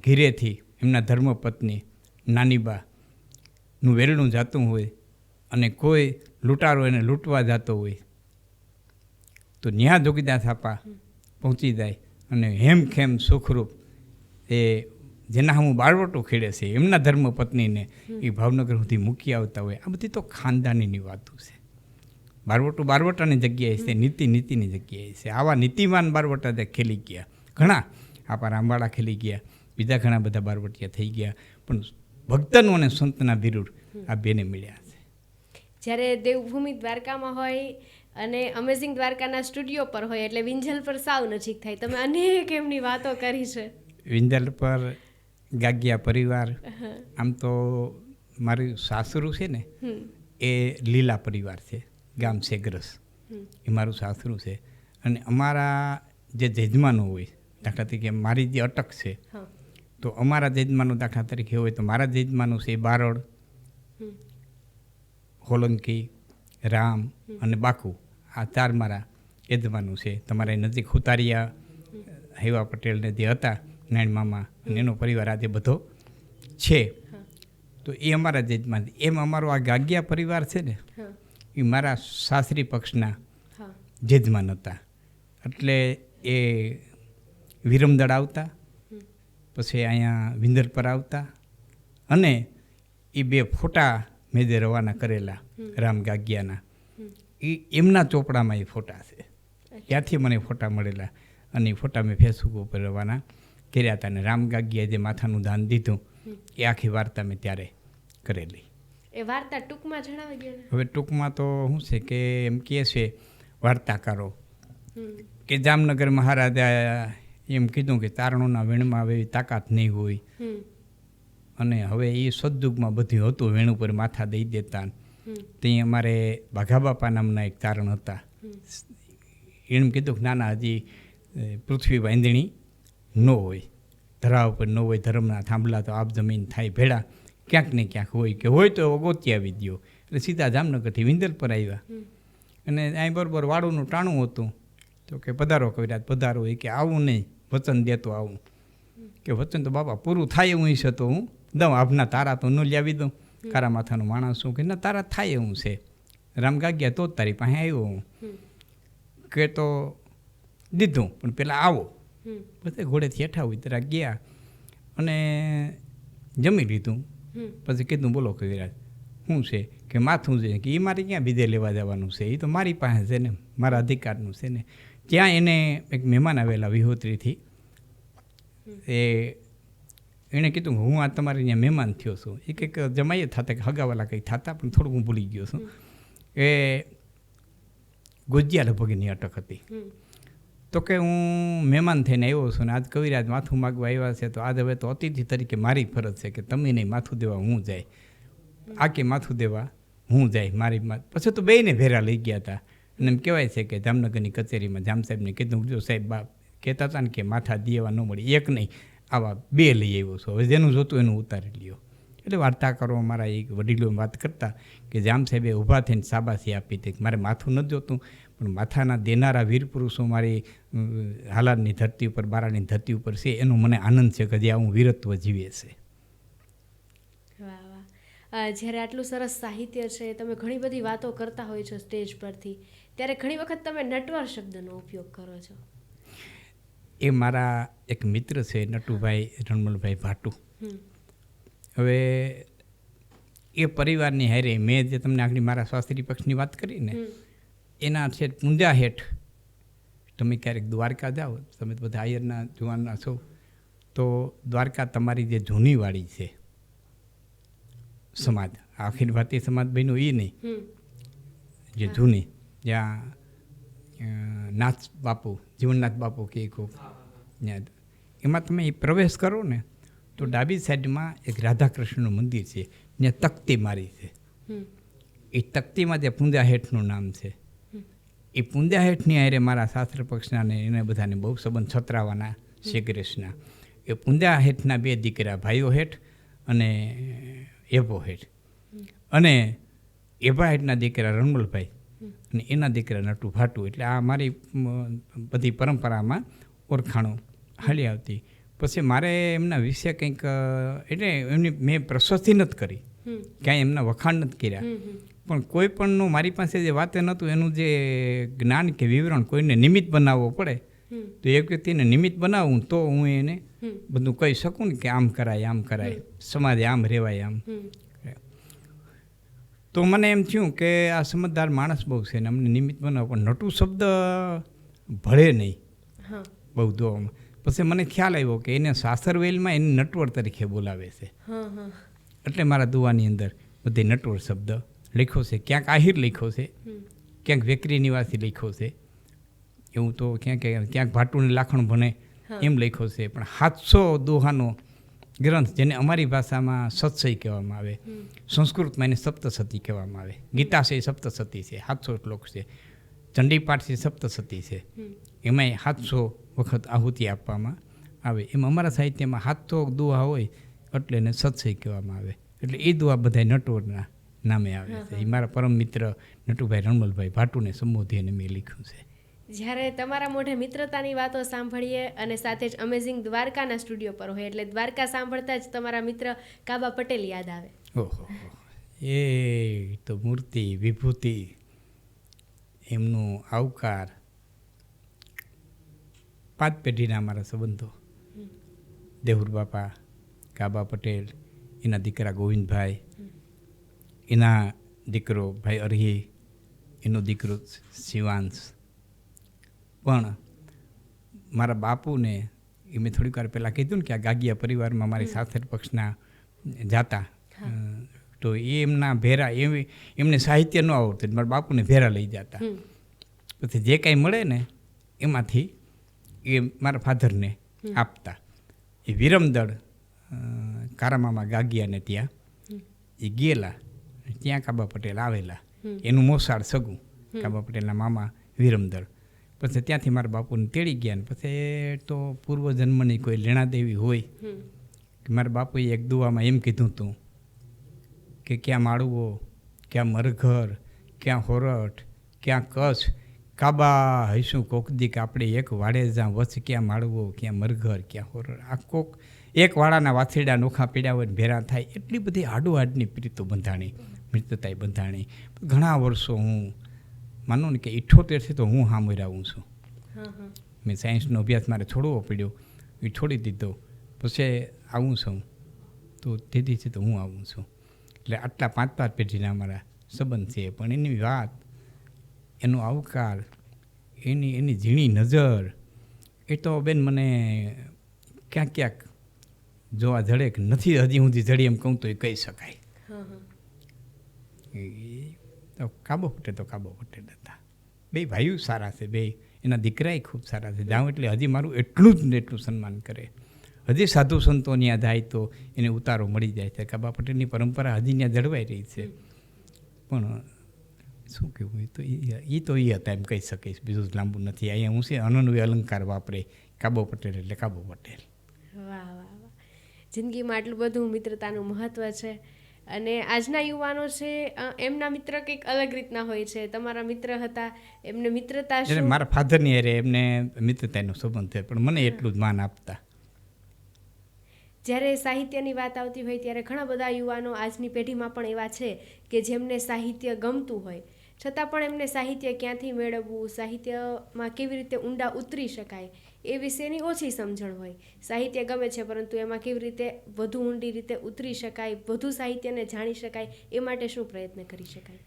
ઘીરેથી એમના ધર્મપત્ની નાનીબાનું વેરણું જાતું હોય અને કોઈ લૂંટારો એને લૂંટવા જતો હોય તો ન્યા જોગીદાસ આપા પહોંચી જાય અને હેમખેમ સુખરૂપ એ જેના હું બારવટો ખેડે છે એમના ધર્મપત્નીને એ ભાવનગર સુધી મૂકી આવતા હોય. આ બધી તો ખાનદાનીની વાતો છે. બારવટું બારવટાની જગ્યાએ છે, નીતિની જગ્યાએ છે. આવા નીતિમાન બારવટા ત્યાં ખેલી ગયા ઘણા, આપણા રામવાડા ખેલી ગયા, બીજા ઘણા બધા બારવટિયા થઈ ગયા, પણ ભક્તનું અને સંતના બિરુદ આ બેને મળ્યા છે. જ્યારે દેવભૂમિ દ્વારકામાં હોય અને અમેઝિંગ દ્વારકાના સ્ટુડિયો પર હોય એટલે વિંજલ પર સાવ નજીક થાય. તમે અનેક એમની વાતો કરી છે. વિંજલ પર ગાગિયા પરિવાર, આમ તો મારું સાસરું છે ને એ લીલા પરિવાર છે, ગામ સેગ્રસ, એ મારું સાસરું છે. અને અમારા જે જજમાનો હોય, દાખલા તરીકે મારી જે અટક છે તો અમારા જજમાનો દાખલા તરીકે હોય તો મારા જજમાનો છે બારડ, હોલંકી, રામ અને બાકુ, આ 4 મારા યજમાનો છે. તમારા નજીક હુતારિયા હેવા પટેલને જે હતા નારાયણ મામા અને એનો પરિવાર આજે બધો છે, તો એ અમારા જજમાન. એમ અમારો આ ગાગિયા પરિવાર છે ને એ મારા સાસરી પક્ષના જજમાન હતા. એટલે એ વિરમદળ આવતા, પછી અહીંયા વિંદર પર આવતા અને એ 2 ફોટા મેં જે રવાના કરેલા રામ ગાગિયાના એમના ચોપડામાં એ ફોટા છે. ત્યાંથી મને ફોટા મળેલા અને એ ફોટા મેં ફેસબુક ઉપર રવાના કર્યા હતા. અને રામગાગીએ જે માથાનું દાન દીધું એ આખી વાર્તા મેં ત્યારે કરેલી. એ વાર્તા ટૂંકમાં જણાવી દો ને. હવે ટૂંકમાં તો શું છે કે એમ કહે છે વાર્તાકારો કે જામનગર મહારાજા એમ કીધું કે ચારણોના વેણમાં હવે એવી તાકાત નહીં હોય અને હવે એ સદયુગમાં બધું હતું, વેણ ઉપર માથા દઈ દેતા. ત્યાં અમારે ભાગાબાપા નામના એક ચારણ હતા. એમ કીધું કે નાના હજી પૃથ્વી બાંધણી ન હોય, ધરા ઉપર ન હોય, ધર્મના થાંભલા તો આપ જમીન થાય ભેળા, ક્યાંક ને ક્યાંક હોય, કે હોય તો ગોતી આવી દો. એટલે સીધા જામનગરથી વિંદર પર આવ્યા અને અહીં બરોબર વાડુનું ટાણું હતું. તો કે પધારો કવિરાજ પધારો. એ કે આવું નહીં, વચન દેતો આવું. કે વચન તો બાપા પૂરું થાય એવું છે તો હું દઉં, આપના તારા તો ન લાવી દઉં, કારા માથાનું માણસ છું કે ના તારા થાય એવું છે. રામગાગ્યા તો જ તારી પાસે આવ્યો હું. કે તો દીધું, પણ પેલા આવો. પછી ઘોડેથી હેઠા ઉતરા ગયા અને જમી લીધું. પછી કીધું બોલો કવિરાજ શું છે? કે માથું છે. કે એ મારે ક્યાં બીજે લેવા જવાનું છે? એ તો મારી પાસે છે ને, મારા અધિકારનું છે ને. ત્યાં એને એક મહેમાન આવેલા વિહોત્રીથી. એણે કીધું હું આ તમારે ત્યાં મહેમાન થયો છું. એ કંઈક જમાઈએ થતા કે હગાવાલા કંઈક થતા, પણ થોડુંક હું ભૂલી ગયો છું. એ ગોજિયા લગભગની અટક હતી. તો કે હું મહેમાન થઈને આવ્યો છું ને આજ કવિરાજ માથું માગવા આવ્યા છે, તો આજ હવે તો અતિથિ તરીકે મારી ફરજ છે કે તમે નહીં માથું દેવા હું જાય, આ કે માથું દેવા હું જાય મારી. પછી તો બેયને ભેરા લઈ ગયા હતા. અને એમ કહેવાય છે કે જામનગરની કચેરીમાં જામ સાહેબને કીધું જો સાહેબ બાપ કહેતા હતા ને કે માથા દેવા ન મળે, એક નહીં આવા 2 લઈ આવ્યો છું, હવે જેનું જોતું એનું ઉતારી લ્યો. એટલે વાર્તા કરો અમારા એક વડીલો વાત કરતા કે જામ સાહેબે ઊભા થઈને શાબાશી આપી હતી કે મારે માથું નથી જોતું, પણ માથાના દેનારા વીર પુરુષો મારી હાલારની ધરતી ઉપર, બારાની ધરતી ઉપર છે, એનો મને આનંદ છે કે જે આવું વીરત્વ જીવે છે. વાહ વાહ. જ્યારે આટલું સરસ સાહિત્ય છે, તમે ઘણી બધી વાતો કરતા હોય છો સ્ટેજ પરથી, ત્યારે ઘણી વખત તમે નટવર શબ્દનો ઉપયોગ કરો છો. એ મારા એક મિત્ર છે નટુભાઈ રણમલભાઈ ભાટુ. હવે એ પરિવારની હારે મેં જે તમને આગળ મારા શાસ્ત્રી પક્ષની વાત કરી ને, એના છે પૂંજા હેઠ તમે ક્યારેક દ્વારકા જાઓ, તમે બધા આયરના જુવાનના છો, તો દ્વારકા તમારી જે જૂની વાડી છે સમાજ, આખી ભારતીય સમાજ બન્યો એ નહીં, જે જૂની જ્યાં નાથ બાપુ, જીવનનાથ બાપુ કે ખૂબ એમાં તમે એ પ્રવેશ કરો ને તો ડાબી સાઈડમાં એક રાધાકૃષ્ણનું મંદિર છે, ત્યાં તકતી મારી છે. એ તકતીમાં જે પૂંજા હેઠનું નામ છે, એ પૂંજા હેઠની આરે મારા શાસ્ત્ર પક્ષના ને એને બધાને બહુ સંબંધ છત્રાવાના શેગરેશના. એ પૂંજા હેઠના 2 દીકરા, ભાઈઓ હેઠ અને એભો હેઠ, અને એભા હેઠના દીકરા રણમલભાઈ અને એના દીકરા નટુ ભાટુ. એટલે આ મારી બધી પરંપરામાં ઓળખાણો હાલી આવતી. પછી મારે એમના વિશે કંઈક એટલે એમની મેં પ્રશસ્તિ નથી કરી, ક્યાંય એમના વખાણ નથી કર્યા, પણ કોઈ પણનું મારી પાસે જે વાતે નહોતું એનું જે જ્ઞાન કે વિવરણ કોઈને નિમિત્ત બનાવવો પડે, તો એક વ્યક્તિને નિમિત્ત બનાવું તો હું એને બધું કહી શકું ને કે આમ કરાય, આમ કરાય, સમાજે આમ રહેવાય, આમ. તો મને એમ થયું કે આ સમજદાર માણસ બહુ છે ને અમને નિમિત્ત બનાવો, પણ નટુ શબ્દ ભળે નહીં બહુ દોવામાં. પછી મને ખ્યાલ આવ્યો કે એને સાસરવેલમાં એને નટવર તરીકે બોલાવે છે, એટલે મારા દુવાની અંદર બધે નટવર શબ્દ લખ્યો છે. ક્યાંક આહિર લખ્યો છે, ક્યાંક વેકરી નિવાસી લખ્યો છે, એવું તો ક્યાંક ભાટુને લાખણ ભણે એમ લખ્યો છે. પણ 700 દોહાનો ગ્રંથ, જેને અમારી ભાષામાં સત્સઈ કહેવામાં આવે, સંસ્કૃતમાં એને સપ્તસતી કહેવામાં આવે. ગીતા છે એ સપ્તસતી છે, 700 શ્લોક છે. ચંડીપાઠ છે સપ્તસતી છે, એમાંય 700 વખત આહુતિ આપવામાં આવે. એમ અમારા સાહિત્યમાં 700 દુહા હોય એટલે એને સત્સઈ કહેવામાં આવે. એટલે એ દુહા બધા નટવરના નામે આવે છે. એ મારા પરમ મિત્ર નટુભાઈ રણમલભાઈ ભાટુને સંબોધી અને મેં લખ્યું છે. જ્યારે તમારા મોઢે મિત્રતાની વાતો સાંભળીએ અને સાથે જ અમેઝિંગ દ્વારકાના સ્ટુડિયો પર હોય એટલે દ્વારકા સાંભળતા જ તમારા મિત્ર કાબા પટેલ યાદ આવે. ઓહો, એ તો મૂર્તિ વિભૂતિ, એમનું આવકાર, 5 પેઢીના અમારા સંબંધો. દેહુર બાપા, કાબા પટેલ, એના દીકરા ગોવિંદભાઈ, એના દીકરો ભાઈ અરહી, એનો દીકરો શિવાંશ. પણ મારા બાપુને એ મેં થોડીક વાર પહેલાં કીધું ને કે આ ગાગિયા પરિવારમાં મારી સાસર પક્ષના જાતા, તો એ એમના ભેરા એમને સાહિત્ય ન આવડતું, મારા બાપુને ભેરા લઈ જતા. પછી જે કાંઈ મળે ને એમાંથી એ મારા ફાધરને આપતા. એ વિરમદળ કારામામા ગાગિયાને ત્યાં એ ગયેલા, ત્યાં કાબા પટેલ આવેલા, એનું મોસાળ સગું કાબા પટેલના મામા વિરમદળ. પછી ત્યાંથી મારા બાપુને તેડી ગયા ને પછી તો પૂર્વજન્મની કોઈ લેણાદેવી હોય કે મારા બાપુએ એક દુવામાં એમ કીધું હતું કે ક્યાં માળવો, ક્યાં મરઘર, ક્યાં હોરઠ, ક્યાં કચ્છ, કાબા હૈશું કોકદીક આપણે એક વાડે જ્યાં વચ, ક્યાં માળવો, ક્યાં મરઘર, ક્યાં હોરઠ. આ કોક એક વાડાના વાછરડા નોખા પીડ્યા હોય ભેરા થાય, એટલી બધી આડોઆડની પ્રીતો બંધાણી, મિત્રતાએ બંધાણી. ઘણા વર્ષો હું માનો ને કે 78થી તો હું સાંભળી આવું છું. મેં સાયન્સનો અભ્યાસ મારે છોડવો પડ્યો, એ છોડી દીધો, પછી આવું છું તો તેથી તો હું આવું છું. એટલે આટલા 5 પેઢીના અમારા સંબંધ છે. પણ એની વાત, એનો આવકાર, એની ઝીણી નજર, એ તો બેન મને ક્યાંક ક્યાંક જોવા જડે કે નથી હજી સુધી જડી એમ કહું તો એ કહી શકાય. તો કાબો પટેલ હતા. બે ભાઈઓ સારા છે, બે એના દીકરાએ ખૂબ સારા છે. જાઉં એટલે હજી મારું એટલું જ ને એટલું સન્માન કરે. હજી સાધુ સંતોની યાદ જાય તો એને ઉતારો મળી જાય છે. કાબા પટેલની પરંપરા હજી ત્યાં જળવાઈ રહી છે. પણ શું કહેવું, એ તો હતા એમ કહી શકીશ, બીજું જ લાંબુ નથી. અહીંયા હું છે અનન્વય અલંકાર વાપરે, કાબો પટેલ એટલે કાબો પટેલ. વાહ વાહ વાહ. જિંદગીમાં આટલું બધું મિત્રતાનું મહત્ત્વ છે. અને આજના યુવાનો છે એમના મિત્ર કંઈક અલગ રીતના હોય છે. તમારા મિત્ર હતા, એમને મિત્રતા એટલે મારા ફાધરની હારે એમને મિત્રતાનો સંબંધ છે, પણ મને એટલું જ માન આપતા. જ્યારે સાહિત્યની વાત આવતી હોય ત્યારે ઘણા બધા યુવાનો આજની પેઢીમાં પણ એવા છે કે જેમને સાહિત્ય ગમતું હોય, છતાં પણ એમને સાહિત્ય ક્યાંથી મેળવવું, સાહિત્યમાં કેવી રીતે ઊંડા ઉતરી શકાય એ વિશેની ઓછી સમજણ હોય. સાહિત્ય ગમે છે પરંતુ એમાં કેવી રીતે વધુ ઊંડી રીતે ઉતરી શકાય, વધુ સાહિત્યને જાણી શકાય, એ માટે શું પ્રયત્ન કરી શકાય?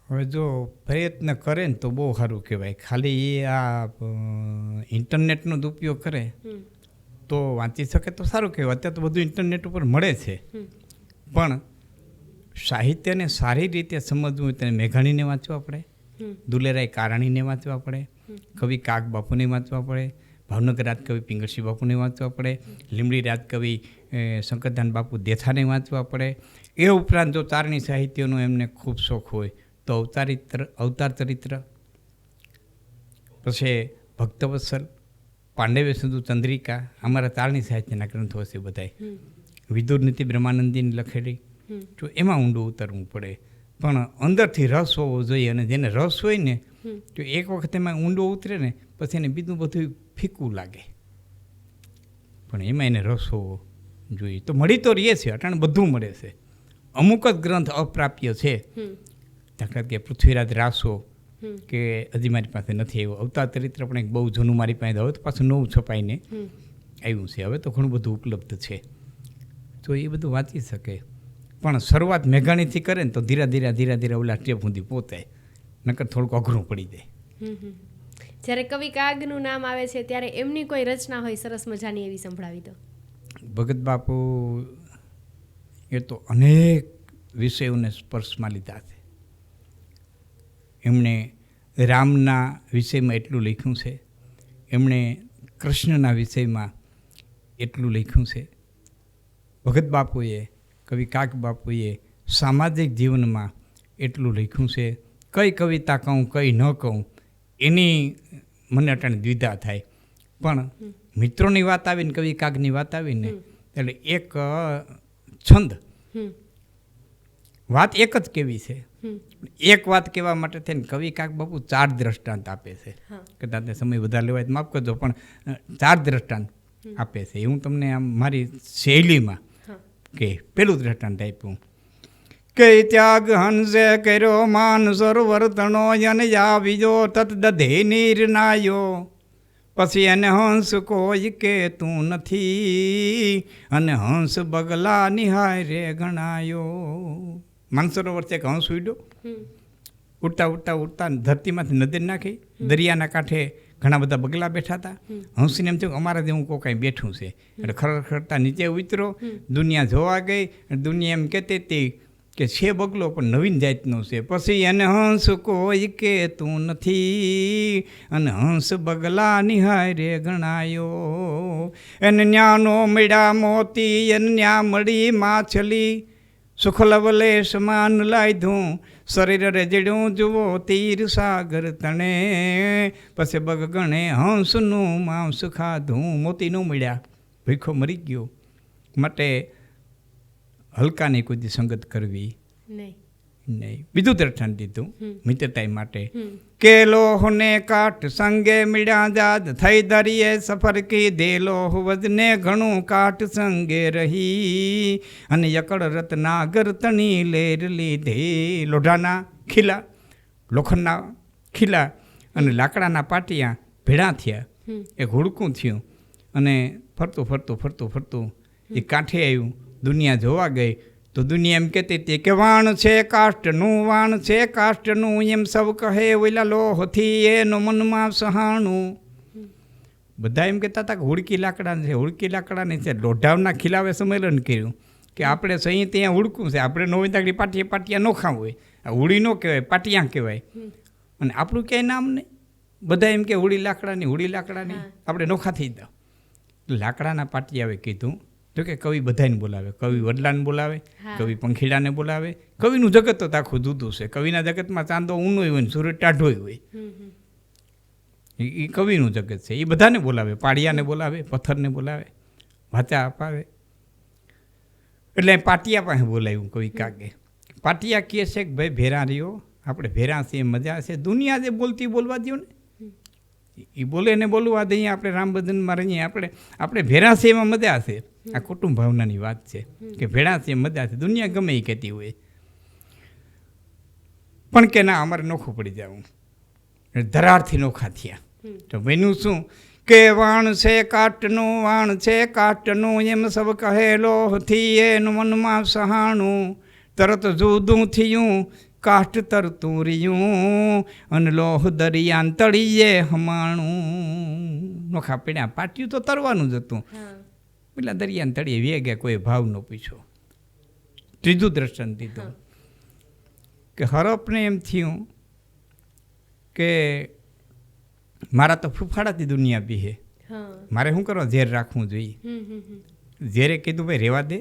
હવે જો પ્રયત્ન કરે ને તો બહુ સારું કહેવાય. ખાલી એ આ ઇન્ટરનેટનો જ ઉપયોગ કરે તો વાંચી શકે તો સારું કહેવાય. અત્યારે તો બધું ઇન્ટરનેટ ઉપર મળે છે. પણ સાહિત્યને સારી રીતે સમજવું હોય તેને મેઘાણીને વાંચવા પડે, દુલેરાય કારાણીને વાંચવા પડે, કવિ કાગ બાપુને વાંચવા પડે, ભાવનગર રાજકવિ પિંગળસિંહ બાપુને વાંચવા પડે, લીંબડી રાજકવિ શંકરદાન બાપુ દેથાને વાંચવા પડે. એ ઉપરાંત જો તારણી સાહિત્યનો એમને ખૂબ શોખ હોય તો અવતાર ચરિત્ર, પછી ભક્તવત્સલ, પાંડવ્ય સિંધુ ચંદ્રિકા, અમારા તારણી સાહિત્યના ગ્રંથો હશે બધાય. વિદુર નીતિ બ્રહ્માનંદીની લખેલી, તો એમાં ઊંડું ઉતરવું પડે. પણ અંદરથી રસ હોવો જોઈએ, અને જેને રસ હોય ને તો એક વખત એમાં ઊંડો ઉતરે ને પછી એને બીજું બધું ફીકું લાગે. પણ એમાં એને રસ હોવો જોઈએ. તો મળી તો રહે છે, અટાણે બધું મળે છે. અમુક જ ગ્રંથ અપ્રાપ્ય છે. દાખલા કે પૃથ્વીરાજ રાસો કે હજી મારી પાસે નથી આવ્યું. અવતાર ચરિત્ર પણ એક બહુ જૂનું મારી પાસે, હવે તો પાછું નવું છપાઈને આવ્યું છે. હવે તો ઘણું બધું ઉપલબ્ધ છે, તો એ બધું વાંચી શકે. પણ શરૂઆત મેઘાણીથી કરે ને તો ધીરે ધીરે ઓલા ટેપ સુધી પહોંચે, નકર થોડુંક અઘરું પડી જાય. જ્યારે કવિ કાગનું નામ આવે છે ત્યારે એમની કોઈ રચના હોય સરસ મજાની એવી સંભળાવી દો. ભગત બાપુ એ તો અનેક વિષયોને સ્પર્શમાં લીધા છે. એમણે રામના વિષયમાં એટલું લખ્યું છે, એમણે કૃષ્ણના વિષયમાં એટલું લખ્યું છે. ભગત બાપુએ, કવિ કાગ બાપુએ સામાજિક જીવનમાં એટલું લખ્યું છે. કઈ કવિતા કહું કઈ ન કહું એની મને અટાણે દ્વિધા થાય. પણ મિત્રોની વાત આવીને, કવિ કાગની વાત આવીને એટલે એક છંદ, વાત એક જ કેવી છે. એક વાત કહેવા માટે થઈને કવિ કાગ બાપુ 4 દ્રષ્ટાંત આપે છે. કદાચ સમય વધારે લેવાય તો માફ કરજો, પણ 4 દ્રષ્ટાંત આપે છે. એ હું તમને આમ મારી શૈલીમાં કે પેલું દ્રષ્ટાંત આપ્યું કે ત્યાગ હંસે કર્યો માન સરોવર તણો અને યા બીજો તત દધે નીર નાયો, પછી એને હંસ કોઈ કે તું નથી, અને હંસ બગલા નિહાય રે ગણાયો. માનસરોવર છે કે હંસ ઉડતા ઉડતા ઉડતા ધરતીમાંથી નદી નાખી. દરિયાના કાંઠે ઘણા બધા બગલા બેઠા હતા. હંસીને એમ થયું અમારા જેવું કોઈ કાંઈ બેઠું છે. એટલે ખરખરતા નીચે ઉતરો. દુનિયા જોવા ગઈ. દુનિયા એમ કહેતી હતી કે છે બગલો પણ નવીન જાતનો છે. પછી એને હંસ કોઈ કહેતું નથી અને હંસ બગલા નિહારે ગણાયો. એને ન્યાનો મળ્યા મોતી એને ન્યા મળી માછલી સુખલવલે સમાન લાયધું શરીર રેજડ્યું જુઓ તીર સાગર તણે પછી બગગણે હંસનું માંસ ખાધું. મોતી ન મળ્યા, ભીખો મરી ગયો. માટે હલકાની કોઈ સંગત કરવી નહીં. બીજું દર્શન દીધું મિત્રતા માટે કે લોહને કાટ સંગે મળ્યા જાદ થઈ દરિયે સફર કી દે લોહ વજને ઘણું કાટ સંગે રહી અને યકડ રત્નાગર તણી લેર લીધે. લોઢાના ખીલા, લોખંડના ખીલા અને લાકડાના પાટિયા ભેળા થયા. એક હુડકું થયું અને ફરતું ફરતું ફરતું ફરતું એ કાંઠે આવ્યું. દુનિયા જોવા ગઈ તો દુનિયા એમ કહેતી હતી કે વાણ છે કાષ્ટનું, વાણ છે કાષ્ટનું, એમ સૌ કહે ઓલા લોહથી એનો મનમાં સહાણું. બધા એમ કહેતા હતા કે હુડકી લાકડાની છે, હુડકી લાકડાની છે. લોઢાવના ખીલાવે સંમેલન કર્યું કે આપણે સહી ત્યાં હુડકું છે, આપણે નવી તાકડી પાટિયા પાટિયા નોખા હોય. આ હુડી ન કહેવાય, પાટિયા કહેવાય. અને આપણું ક્યાંય નામ નહીં. બધા એમ કે હુડી લાકડાની, હુડી લાકડાની, આપણે નોખા થઈ જાઓ. લાકડાના પાટિયાએ કીધું જો કે કવિ બધાને બોલાવે. કવિ વડલાને બોલાવે, કવિ પંખીડાને બોલાવે. કવિનું જગત તો આખું જુદું છે. કવિના જગતમાં ચાંદો ઊનો હોય ને સૂરજ ટાઢોય હોય. એ કવિનું જગત છે. એ બધાને બોલાવે. પાડિયાને બોલાવે, પથ્થરને બોલાવે, વાચા અપાવે. એટલે પાટિયા પાસે બોલાવ્યું કવિ કાગે. પાટિયા કહે છે કે ભાઈ ભેરા રહ્યો, આપણે ભેરા છીએ, મજા છે. દુનિયા જે બોલતી બોલવા દો ને, એ બોલે ને બોલવા દઈએ. આપણે રામબંધનમાં રહીએ, આપણે ભેરા છે એમાં મજા છે. આ કુટુંબ ભાવનાની વાત છે કે ભેળા છે મજા છે. દુનિયા ગમે એ કહેતી હોય પણ કે ના અમારે નોખું પડી જવું. ધરારથી નોખા થયા. તો બન્યું શું કે વાણ છે કાટનું, વાણ છે કાટનું, એમ સબ કહેલોથી એનું મનમાં સહાણું. તરત જુદું થયું કાષ્ટ તરતું રહ્યું અને લોહ દરિયાન તળીએ હમાણું. નોખા પડ્યા. પાટિયું તો તરવાનું જ હતું. પેલા દરિયાને તળીએ વેગ્યા, કોઈ ભાવ ન પૂછ્યો. ત્રીજું દર્શન દીધું કે હરપને એમ થયું કે મારા તો ફૂફાડાથી દુનિયા પીહે, મારે શું કરવા ઝેર રાખવું જોઈએ. ઝેરે કીધું ભાઈ રેવા દે,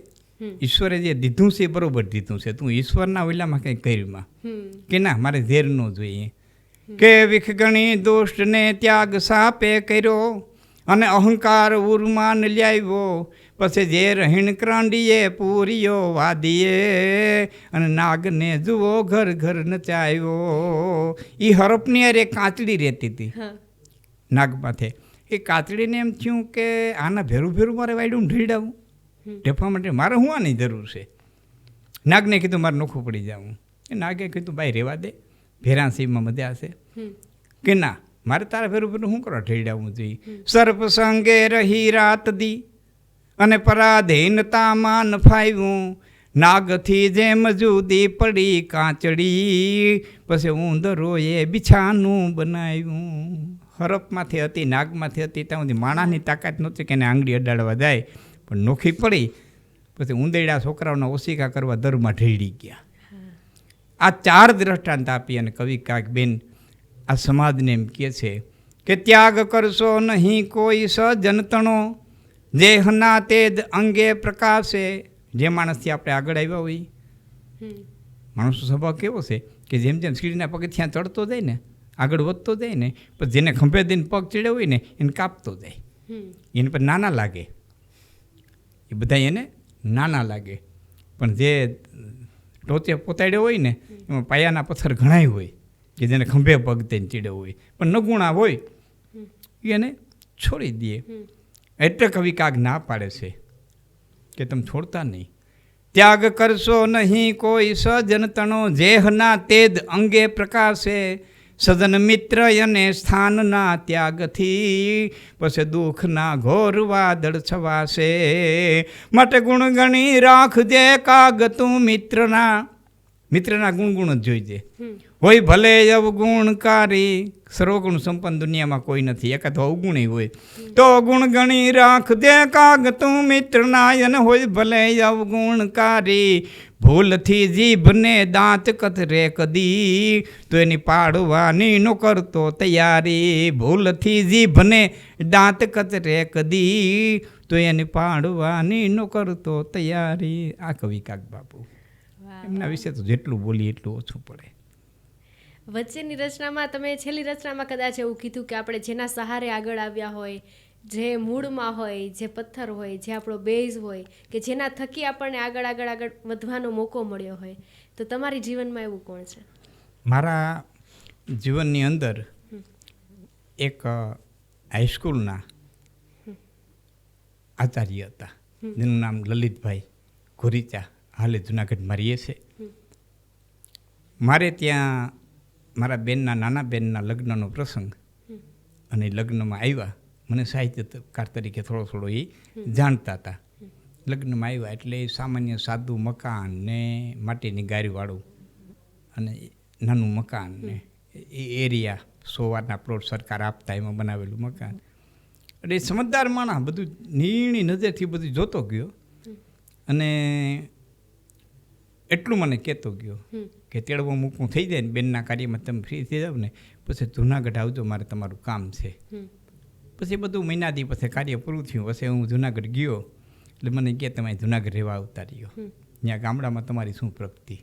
ઈશ્વરે જે દીધું છે એ બરોબર દીધું છે, તું ઈશ્વરના ઓલામાં કંઈ કર્યુંમાં કે ના મારે ઝેર ન જોઈએ. કે વિખ ગણી દોષને ત્યાગ સાપે કર્યો અને અહંકાર ઉર્માન લ્યાવ્યો. પછી ઝેર હિણક્રાંડીએ પૂર્યો વાદીએ અને નાગને જુઓ ઘર ઘર નચાવ્યો. એ હરપની અરે કાચડી રહેતી હતી નાગ માથે. એ કાચડીને એમ થયું કે આના ભેરું ભેરું મારે વાયડું ઢીડાવું, ઢેફવા માટે મારે શું આની જરૂર છે. નાગને કીધું મારે નોખું પડી જવું. એ નાગે કીધું ભાઈ રહેવા દે, ભેરા સીમાં મજા હશે. કે ના મારે તારા ભેરું ભેરું શું કરવા ઢેડાવું જોઈએ. સર્પ સંગે રહી રાત દી અને પરાધીનતામાં નફાવ્યું. નાગથી જેમ જુદી પડી કાચડી પછી ઉંદરોએ બિછાનું બનાવ્યું. હરપમાંથી હતી, નાગમાંથી હતી, ત્યાં સુધી માણાની તાકાત નહોતી કે એને આંગળી અડાડવા જાય. પણ નોખી પડી પછી ઉંદેડા છોકરાઓના ઓશિકા કરવા દરમાં ઢેડી ગયા. આ 4 દ્રષ્ટાંત આપી અને કવિ કાક બેન આ સમાજને એમ કહે છે કે ત્યાગ કરશો નહીં કોઈ સજનતણો, દેહના તેજ અંગે પ્રકાશે. જે માણસથી આપણે આગળ આવ્યા હોય, માણસનો સ્વભાવ કેવો છે કે જેમ જેમ સીડીના પગથિયાં ચડતો જાય ને, આગળ વધતો જાય ને, પછી જેને ખંભે દઈને પગ ચડ્યો હોય ને એને કાપતો જાય. એને પર નાના લાગે, એ બધા એને નાના લાગે. પણ જે ટોચે પોતાડ્યો હોય ને એમાં પાયાના પથ્થર ઘણાય હોય કે જેને ખંભે પગ દઈને ચીડ્યો હોય, પણ નગુણા હોય એને છોડી દે. એટલે કવિ કાગ ના પાડે છે કે તમે છોડતા નહીં. ત્યાગ કરશો નહીં કોઈ સજનતણો, જેહના તેજ અંગે પ્રકાશે. સજન મિત્ર અને સ્થાનના ત્યાગથી પછી દુઃખના ઘોર વાદળ છવાશે. માટે ગુણ ગણી રાખજે કાગ તું મિત્રના, મિત્રના ગુણગુણ જ જોઈજે. હોય ભલે અવગુણકારી, સર્વગુણ સંપન્ન દુનિયામાં કોઈ નથી, એકાદ અવગુણ હોય તો ગુણ ગણી રાખ દે કાગ તું મિત્ર નાયન. હોય ભલે અવગુણકારી, ભૂલથી જીભને દાંત કતરે કદી, તો એની પાડવાની નો કરતો તૈયારી. ભૂલથી જીભને દાંત કતરે કદી, તો એની પાડવાની નો કરતો તૈયારી. આ કવિ કાગ બાપુ, એમના વિશે તો જેટલું બોલીએ એટલું ઓછું પડે. વચ્ચેની રચનામાં તમે છેલ્લી રચનામાં કદાચ એવું કીધું કે આપણે જેના સહારે આગળ આવ્યા હોય, જે મૂળમાં હોય, જે પથ્થર હોય, જે આપણો બેઝ હોય, કે જેના થકી આપણને આગળ આગળ આગળ વધવાનો મોકો મળ્યો હોય, તો તમારી જીવનમાં એવું કોણ છે? મારા જીવનની અંદર એક હાઈસ્કૂલના આચાર્ય હતા, જેનું નામ લલિતભાઈ ઘોરીચા, હાલે જુનાગઢમાં રહીએ છે. મારે ત્યાં મારા બેનના, નાના બેનના લગ્નનો પ્રસંગ, અને લગ્નમાં આવ્યા. મને સાહિત્યકાર તરીકે થોડો થોડો એ જાણતા હતા. લગ્નમાં આવ્યા એટલે સામાન્ય સાદું મકાન ને માટીની ગારીવાળું અને નાનું મકાન ને એ એરિયા 100 વારના પ્લોટ સરકાર આપતા એમાં બનાવેલું મકાન. એટલે સમજદાર માણસ બધું નીણી નજરથી બધું જોતો ગયો અને એટલું મને કહેતો ગયો કે તેડવો મૂકવું થઈ જાય ને બેનના કાર્યમાં તમે ફ્રી થઈ જાવ ને પછી જુનાગઢ આવજો, મારે તમારું કામ છે. પછી બધું મહિનાથી પછી કાર્ય પૂરું થયું. પછી હું જુનાગઢ ગયો એટલે મને કહે તમે જુનાગઢ રહેવા આવતા રહ્યો, ત્યાં ગામડામાં તમારી શું પ્રગતિ?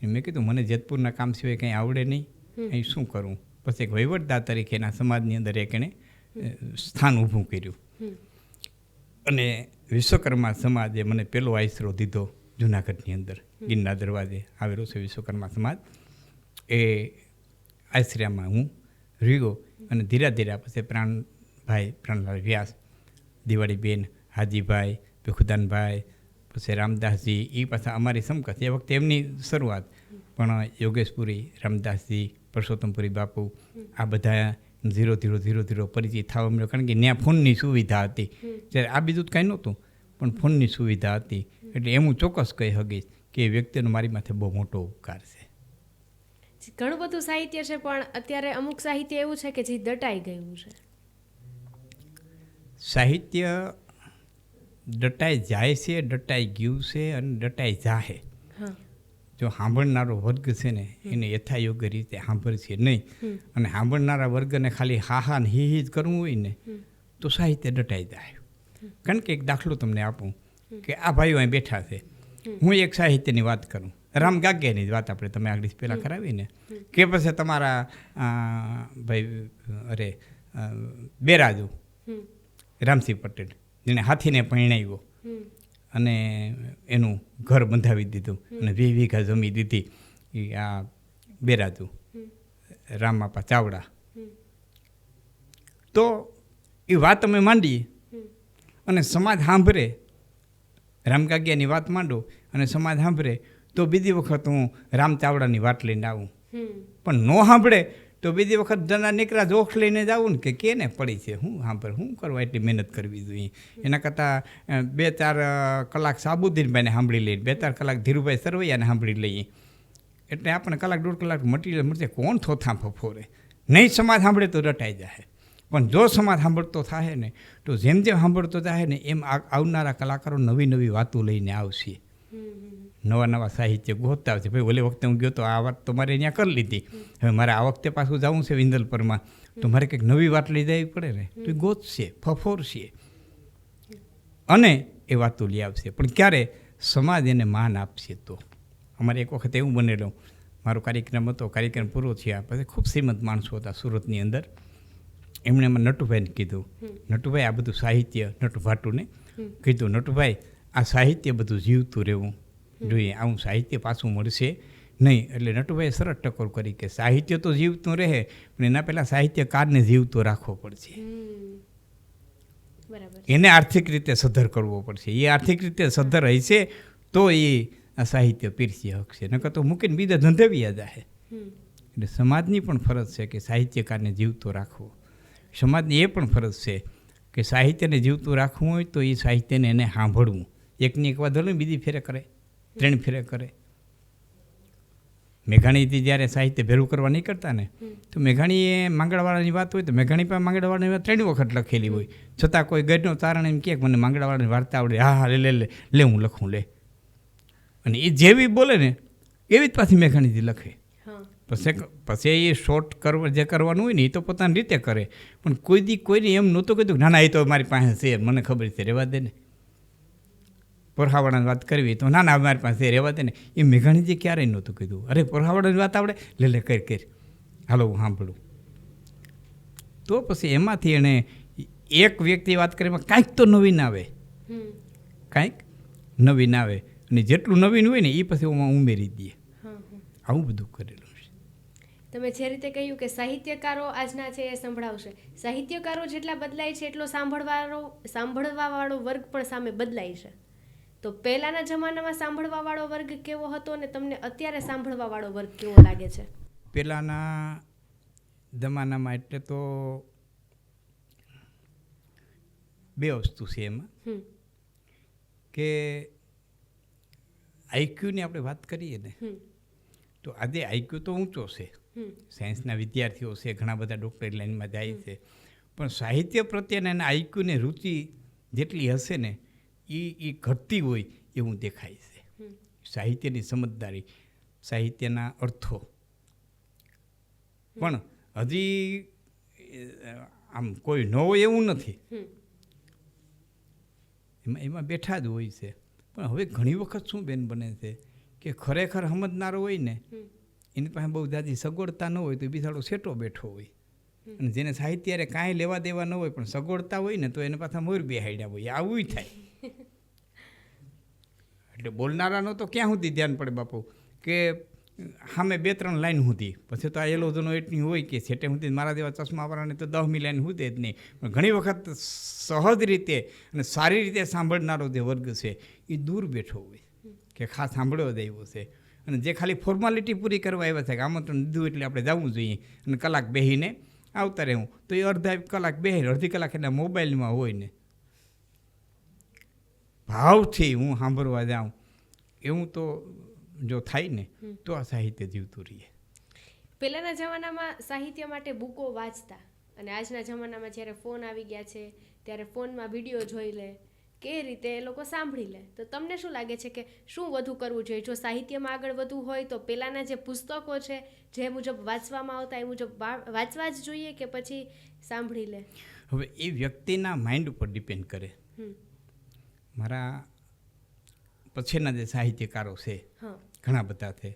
મેં કીધું મને જેતપુરના કામ સિવાય કંઈ આવડે નહીં, અહીં શું કરું? પછી એક વહીવટદાર તરીકે એના સમાજની અંદર એક એણે સ્થાન ઊભું કર્યું અને વિશ્વકર્મા સમાજે મને પહેલો આશરો દીધો. જુનાગઢની અંદર ગિરનાર દરવાજે આવેલો છે વિશ્વકર્મા સમાજ. એ આશ્રયમાં હું રહ્યો અને ધીરે ધીરે પછી પ્રાણલાલ વ્યાસ, દિવાળીબેન, હાજીભાઈ, ભીખુદાનભાઈ, પછી રામદાસજી, એ પાછા અમારી સમકક્ષ. એ વખતે એમની શરૂઆત, પણ યોગેશપુરી, રામદાસજી, પરસોત્તમપુરી બાપુ, આ બધા ધીરો ધીરો પરિચિત થવા મળ્યો. કારણ કે ત્યાં ફોનની સુવિધા હતી, ત્યારે આ બીજું કાંઈ નહોતું, પણ ફોનની સુવિધા હતી. એટલે એમ હું ચોક્કસ કહી શકીશ કે એ વ્યક્તિનો મારી માથે બહુ મોટો ઉપકાર છે. ઘણું બધું સાહિત્ય છે, પણ અત્યારે અમુક સાહિત્ય એવું છે કે જે દટાઈ ગયું છે. સાહિત્ય દટાઈ જાય છે, દટાઈ ગયું છે અને દટાઈ જાહે. જો સાંભળનારો વર્ગ છે ને એને યથાયોગ્ય રીતે સાંભળશે નહીં, અને સાંભળનારા વર્ગને ખાલી હા ને હી જ કરવું હોય ને તો સાહિત્ય દટાઈ જાય. કારણ કે એક દાખલો તમને આપું કે આ ભાઈઓ અહીં બેઠા છે, હું એક સાહિત્યની વાત કરું, રામ ગાગ્યાની જ વાત આપણે તમે આગળ પહેલાં કરાવીને કે પછી તમારા ભાઈ બેરાજુ રામસિંહ પટેલ, જેને હાથીને પરણાવ્યો અને એનું ઘર બંધાવી દીધું અને 20 વીઘા જમી દીધી, એ આ બેરાજુ રામબાપા ચાવડા. તો એ વાત અમે માંડીએ અને સમાજ સાંભળે, રામગાગ્યાની વાત માંડો અને સમાજ સાંભળે તો બીજી વખત હું રામ ચાવડાની વાત લઈને આવું. પણ ન સાંભળે તો બીજી વખત જના નીકળા જોખ લઈને જ આવું ને કે કેને પડી છે, હું સાંભળ, શું કરવા એટલી મહેનત કરવી જોઈએ? એના કરતાં 2-4 કલાક સાબુદ્દીનભાઈને સાંભળી લઈએ, 2-4 કલાક ધીરુભાઈ સરવૈયાને સાંભળી લઈએ, એટલે આપણને 1-1.5 કલાક મટીરિયલ મળશે. કોણ થોથા ફફોરે? નહીં સમાજ સાંભળે તો રટાઈ જાય, પણ જો સમાજ સાંભળતો થાય ને તો જેમ જેમ સાંભળતો થાય ને એમ આવનારા કલાકારો નવી નવી વાતો લઈને આવશે, નવા નવા સાહિત્ય ગોતતા આવશે. ભાઈ ઓલે વખતે હું ગયો તો આ વાત તો મારે અહીંયા કરી લીધી, હવે મારે આ વખતે પાછું જવું છે વિંદલપરમાં, તો મારે કંઈક નવી વાત લઈ જવી પડે ને, તો એ ગોતશે, ફફોરશે અને એ વાતો લઈ આવશે. પણ ક્યારે સમાજ એને માન આપશે તો. અમારે એક વખત એવું બનેલું, મારો કાર્યક્રમ હતો, કાર્યક્રમ પૂરો થયા પછી ખૂબ શ્રીમંત માણસો હતા સુરતની અંદર, એમણે મને નટુભાઈને કીધું, નટુભાઈ આ બધું સાહિત્ય, નટુ ભાટુને કીધું, નટુભાઈ આ સાહિત્ય બધું જીવતું રહેવું જોઈએ, આવું સાહિત્ય પાછું મળશે નહીં. એટલે નટુભાઈએ સરસ ટકોર કરી કે સાહિત્ય તો જીવતું રહે, પણ એના પહેલાં સાહિત્યકારને જીવતો રાખવો પડશે, એને આર્થિક રીતે સદ્ધર કરવો પડશે. એ આર્થિક રીતે સદ્ધર હશે તો એ આ સાહિત્ય પીરસી શકશે, નકર તો મૂકીને બીજા ધંધેવિયા જાય. એટલે સમાજની પણ ફરજ છે કે સાહિત્યકારને જીવતો રાખવો. સમાજની એ પણ ફરજ છે કે સાહિત્યને જીવતું રાખવું હોય તો એ સાહિત્યને એને સાંભળવું. એકની એક વાત હોય ને બીજી ફેરે કરે, 3 ફેરે કરે, મેઘાણીથી જ્યારે સાહિત્ય ભેરું કરવા નીકળતા ને તો મેઘાણીએ માંગણવાળાની વાત હોય તો મેઘાણી પાસે માંગણવાળાની વાત 3 વખત લખેલી હોય, છતાં કોઈ ગઢનો તારણ એમ કહે મને માંગણવાળાની વાર્તા આવડે, હા હા લે હું લખું લે. અને એ જેવી બોલે ને એવી જ પાછી મેઘાણીથી લખે. પછી એ શોર્ટ જે કરવાનું હોય ને એ તો પોતાની રીતે કરે, પણ કોઈને એમ નહોતું કીધું ના એ તો મારી પાસે છે મને ખબર છે રહેવા દે ને. પોરહાવાળાની વાત કરવી તો ના મારી પાસે રહેવા દે ને, એ મેઘાણીજી ક્યારેય નહોતું કીધું. અરે પોરહાવાળાની વાત આવડે લે કર હાલો હું સાંભળું. તો પછી એમાંથી એણે એક વ્યક્તિ વાત કરીમાં કાંઈક તો નવીન આવે, કાંઈક નવીન આવે, અને જેટલું નવીન હોય ને એ પછી ઉમેરી દઈએ. આવું બધું કરેલું છે. તમે જે રીતે કહ્યું કે સાહિત્યકારો આજના છે એ સંભળાવશે, સાહિત્યકારો જેટલા બદલાય છે એટલો સાંભળવાવાળો વર્ગ પણ સામે બદલાય છે. તો પહેલાના જમાનામાં સાંભળવાવાળો વર્ગ કેવો હતો અને તમને અત્યારે સાંભળવાવાળો વર્ગ કેવો લાગે છે? પહેલાંના જમાનામાં એટલે તો બે વસ્તુ છે એમાં કે આઈક્યુની આપણે વાત કરીએ ને તો આજે આઈક્યુ તો ઊંચો છે, સાયન્સના વિદ્યાર્થીઓ છે, ઘણા બધા ડૉક્ટરી લાઈનમાં જાય છે, પણ સાહિત્ય પ્રત્યેના એના આઈક્યુને રુચિ જેટલી હશે ને એ ઘટતી હોય એવું દેખાય છે. સાહિત્યની સમજદારી, સાહિત્યના અર્થો પણ હજી આમ કોઈ ન હોય એવું નથી, એમાં બેઠા જ હોય છે. પણ હવે ઘણી વખત શું બેન બને છે કે ખરેખર સમજનારો હોય ને એની પાસે બહુ જાજી સગવડતા ન હોય તો એ બિચારો સેટો બેઠો હોય, અને જેને સાહિત્યારે કાંઈ લેવા દેવા ન હોય પણ સગવડતા હોય ને તો એને પાછા મોર બેહાડ્યા હોય, આવું થાય. એટલે બોલનારાનો તો ક્યાં સુધી ધ્યાન પડે બાપુ કે સામે 2-3 લાઈન સુધી, પછી તો આ એલોઝનો એટલી હોય કે છેટે સુધી મારા જેવા ચશ્માવાળાને તો 10મી લાઈન સુધી જ નહીં. પણ ઘણી વખત સહજ રીતે અને સારી રીતે સાંભળનારો જે વર્ગ છે એ દૂર બેઠો હોય કે ખાસ સાંભળવા જ આવ્યો છે, અને જે ખાલી ફોર્માલિટી પૂરી કરવા આવ્યા છે કે આમંત્રણ દીધું એટલે આપણે જવું જોઈએ અને કલાક બેસીને આવતા રહેવું, તો એ અડધી કલાક એના મોબાઈલમાં હોય ને ભાવથી હું સાંભળવા જાઉં એવું તો જો થાય ને તો આ સાહિત્ય જીવતું રહીએ. પહેલાના જમાનામાં સાહિત્ય માટે બુકો વાંચતા, અને આજના જમાનામાં જ્યારે ફોન આવી ગયા છે ત્યારે ફોનમાં વિડીયો જોઈ લે કે એ રીતે એ લોકો સાંભળી લે. તો તમને શું લાગે છે કે શું વધુ કરવું જોઈએ? જો સાહિત્યમાં આગળ વધવું હોય તો પહેલાંના જે પુસ્તકો છે જે મુજબ વાંચવામાં આવતા એ મુજબ વાંચવા જ જોઈએ કે પછી સાંભળી લે? હવે એ વ્યક્તિના માઇન્ડ ઉપર ડિપેન્ડ કરે. મારા પછીના જે સાહિત્યકારો છે ઘણા બધા છે,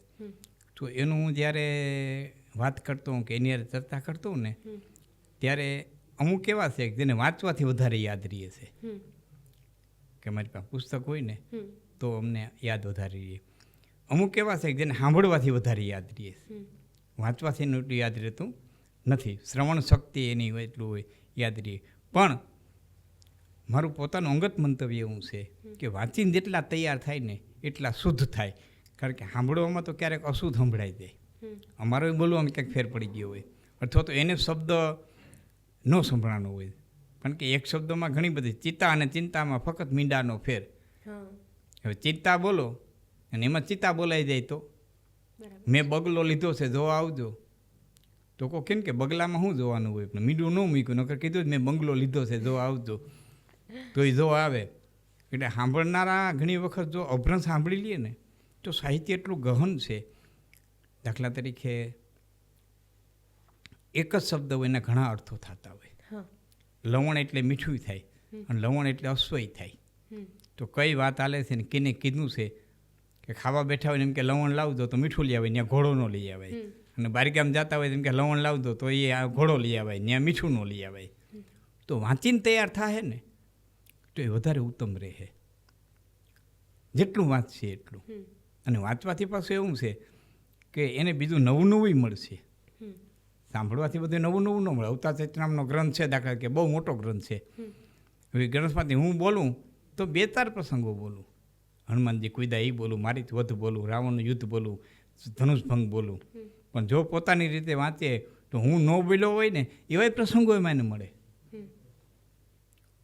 તો એનું હું જ્યારે વાત કરતો હોઉં કે એની યારે ચર્ચા કરતો હોઉં ને ત્યારે અમુક એવા છે જેને વાંચવાથી વધારે યાદ રહે છે કે મારી પાસે પુસ્તક હોય ને તો અમને યાદ વધારે રહે. અમુક એવા છે જેને સાંભળવાથી વધારે યાદ રહે છે, વાંચવાથી એનું એટલું યાદ રહેતું નથી. શ્રવણ શક્તિ એની હોય એટલું હોય યાદ રહે. પણ મારું પોતાનું અંગત મંતવ્ય એવું છે કે વાંચીને જેટલા તૈયાર થાય ને એટલા શુદ્ધ થાય, કારણ કે સાંભળવામાં તો ક્યારેક અશુદ્ધ સંભળાઈ જાય, અમારો બોલવામાં ક્યાંક ફેર પડી ગયો હોય, અથવા તો એને શબ્દ ન સંભળાનો હોય, કારણ કે એક શબ્દમાં ઘણી બધી ચિત્તા અને ચિંતામાં ફક્ત મીંડાનો ફેર. હવે ચિંતા બોલો અને એમાં ચિત્તા બોલાઈ જાય તો મેં બગલો લીધો છે જોવા આવજો, તો કહો કેમ કે બગલામાં શું જોવાનું હોય, પણ મીંડું ન મૂક્યું, નકર કીધું જ મેં બંગલો લીધો છે જોવા આવજો તો એ જો આવે. એટલે સાંભળનારા ઘણી વખત જો અભ્રંશ સાંભળી લઈએ ને તો સાહિત્ય એટલું ગહન છે. દાખલા તરીકે એક જ શબ્દ હોય એના ઘણા અર્થો થતા હોય. લવણ એટલે મીઠું થાય અને લવણ એટલે અશ્વય થાય. તો કઈ વાત હાલે છે ને કેને કીધું છે કે ખાવા બેઠા હોય ને એમ કે લવણ લાવજો તો મીઠું લઈ આવે, ત્યાં ઘોડો ન લઈ આવે, અને બારીગામ જતા હોય એમ કે લવણ લાવજો તો એ આ ઘોડો લઈ આવે, ત્યાં મીઠું ન લઈ આવે. તો વાંચીને તૈયાર થાય ને તો એ વધારે ઉત્તમ રહે, જેટલું વાંચશે એટલું. અને વાંચવાથી પાછું એવું છે કે એને બીજું નવું નવું મળશે, સાંભળવાથી બધું નવું નવું ન મળે. અવતાર ચૈતનામનો ગ્રંથ છે દાખલા કે બહુ મોટો ગ્રંથ છે, હવે ગ્રંથમાંથી હું બોલું તો 2-4 પ્રસંગો બોલું, હનુમાનજી કુદા એ બોલું, મારી વધ બોલું, રાવણનું યુદ્ધ બોલું, ધનુષભંગ બોલું. પણ જો પોતાની રીતે વાંચે તો હું ન બોલ્યો હોય ને એવાય પ્રસંગો એમાં એને મળે.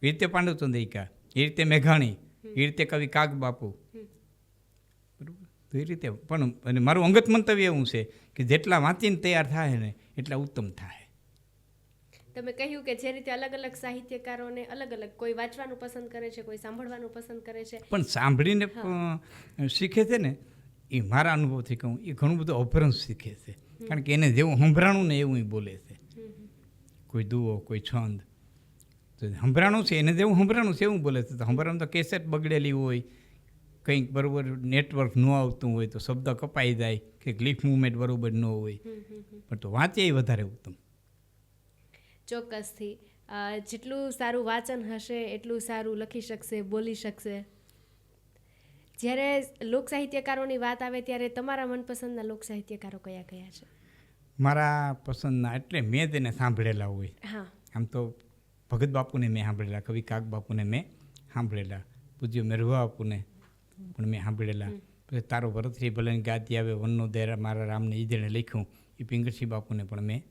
એ રીતે પાંડુચંદ્રિકા, એ રીતે મેઘાણી, એ રીતે કવિ કાગ બાપુ, બરાબર. તો તો એ રીતે પણ અને મારું અંગત મંતવ્ય એવું છે કે જેટલા વાંચીને તૈયાર થાય ને એટલા ઉત્તમ થાય. તમે કહ્યું કે જે રીતે અલગ અલગ સાહિત્યકારોને અલગ અલગ, કોઈ વાંચવાનું પસંદ કરે છે, કોઈ સાંભળવાનું પસંદ કરે છે. પણ સાંભળીને શીખે છે ને, એ મારા અનુભવથી કહું, એ ઘણું બધું અભ્રંશ શીખે છે. કારણ કે એને જેવું સંભળાણું ને એવું એ બોલે છે. કોઈ દુઓ, કોઈ છંદ, તો સંભળાણું છે એને જેવું સંભળાણું છે એવું બોલે છે. તો સંભળાણું તો કેસેટ બગડેલી હોય, કંઈક બરાબર નેટવર્ક ન આવતું હોય તો શબ્દ કપાઈ જાય, કે લિપ મુવમેન્ટ બરાબર ન હોય, પણ તો વાંચે એ વધારે ઉત્તમ. ચોક્કસથી જેટલું સારું વાંચન હશે એટલું સારું લખી શકશે, બોલી શકશે. જ્યારે લોક સાહિત્યકારોની વાત આવે ત્યારે તમારા મનપસંદના લોક સાહિત્યકારો કયા કયા છે? મારા પસંદના એટલે મેં તેને સાંભળેલા હોય. હા, આમ તો ભગત બાપુને મેં સાંભળેલા, કવિ કાક બાપુને મેં સાંભળેલા, પૂજ્ય મેરવા બાપુને પણ મેં સાંભળેલા. પછી તારો ભરતરી ભલે ગાતી આવે વનનો દેરા મારા રામને ઈ જેણે લખ્યું, એ પિંગળસિંહ બાપુને પણ મેં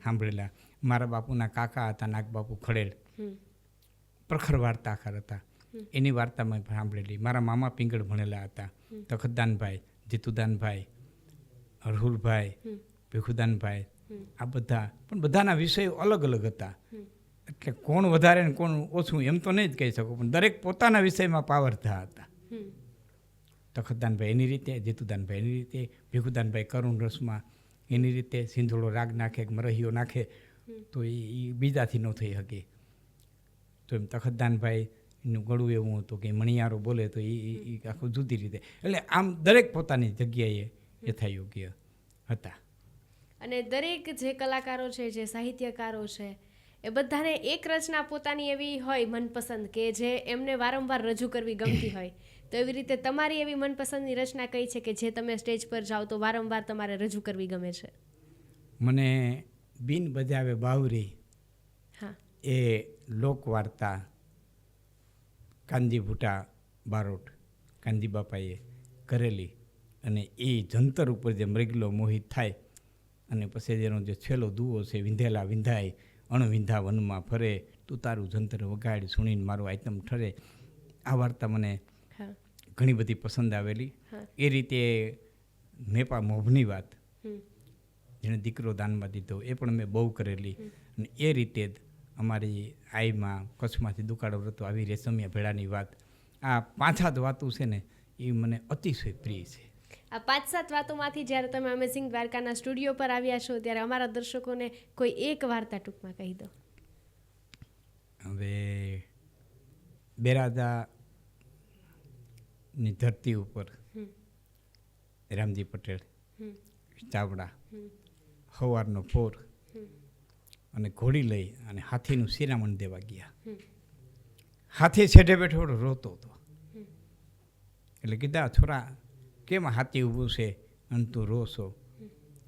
સાંભળેલા. મારા બાપુના કાકા હતા નાગ બાપુ ખડેલ, પ્રખર વાર્તાકાર હતા, એની વાર્તા મેં સાંભળેલી. મારા મામા પિંગળ ભણેલા હતા, તખતદાનભાઈ, જીતુદાનભાઈ, હરહુલભાઈ, ભીખુદાનભાઈ, આ બધા. પણ બધાના વિષયો અલગ અલગ હતા. એટલે કોણ વધારે ને કોણ ઓછું એમ તો નહીં જ કહી શકું, પણ દરેક પોતાના વિષયમાં પાવરધા હતા. તખતદાનભાઈ એની રીતે, જીતુદાનભાઈ એની રીતે, ભીખુદાનભાઈ કરુણ રસમાં એની રીતે, સિંધોળો રાગ નાખે, મરહીઓ નાખે તો એ બીજાથી ન થઈ શકે. તો એમ તખતદાનભાઈ એનું ગળું એવું હતું કે મણિયારો બોલે તો એ આખું જુદી રીતે. એટલે આમ દરેક પોતાની જગ્યાએ યથાયોગ્ય હતા. અને દરેક જે કલાકારો છે, જે સાહિત્યકારો છે, એ બધાને એક રચના પોતાની એવી હોય મનપસંદ કે જે એમને વારંવાર રજૂ કરવી ગમતી હોય. તો એવી રીતે તમારી એવી મનપસંદની રચના કઈ છે કે જે તમે સ્ટેજ પર જાઓ તો વારંવાર તમારે રજૂ કરવી ગમે છે? મને બિન બજાવે બાવરી, હા, એ લોકવાર્તા કાનજી ભૂટા બારોટ કાનજી બાપાએ કરેલી, અને એ જંતર ઉપર જે મૃગલો મોહિત થાય અને પછી જેનો જે છેલ્લો દુઓ છે, વિંધેલા વિંધાય અણવિંધા વનમાં ફરે, તું તારું જંતર વગાડ સુણીને મારું આઈટમ ઠરે. આ વાર્તા મને ઘણી બધી પસંદ આવેલી. એ રીતે મેપા મોભની વાત, જેને દીકરો દાનમાં દીધો, એ પણ મેં બહુ કરેલી. અને એ રીતે જ અમારી આઈમાં કચ્છમાંથી દુકાળો વ્રતો આવી રેશમિયા ભેળાની વાત, આ 5-7 વાતો છે ને એ મને અતિશય પ્રિય છે. આ 5-7 વાતોમાંથી જ્યારે તમે અમેઝિંગ દ્વારકાના સ્ટુડિયો પર આવ્યા છો ત્યારે અમારા દર્શકોને કોઈ એક વાર્તા ટૂંકમાં કહી દો. હવે બેરાદાની ધરતી ઉપર રામજી પટેલ ચાવડા સવારનો પોર અને ઘોડી લઈ અને હાથીનું શિરામણ દેવા ગયા. હાથી છેડે બેઠો રોતો હતો. એટલે કીધા, છોરા કેમ હાથી ઊભું છે અને તું રોશો?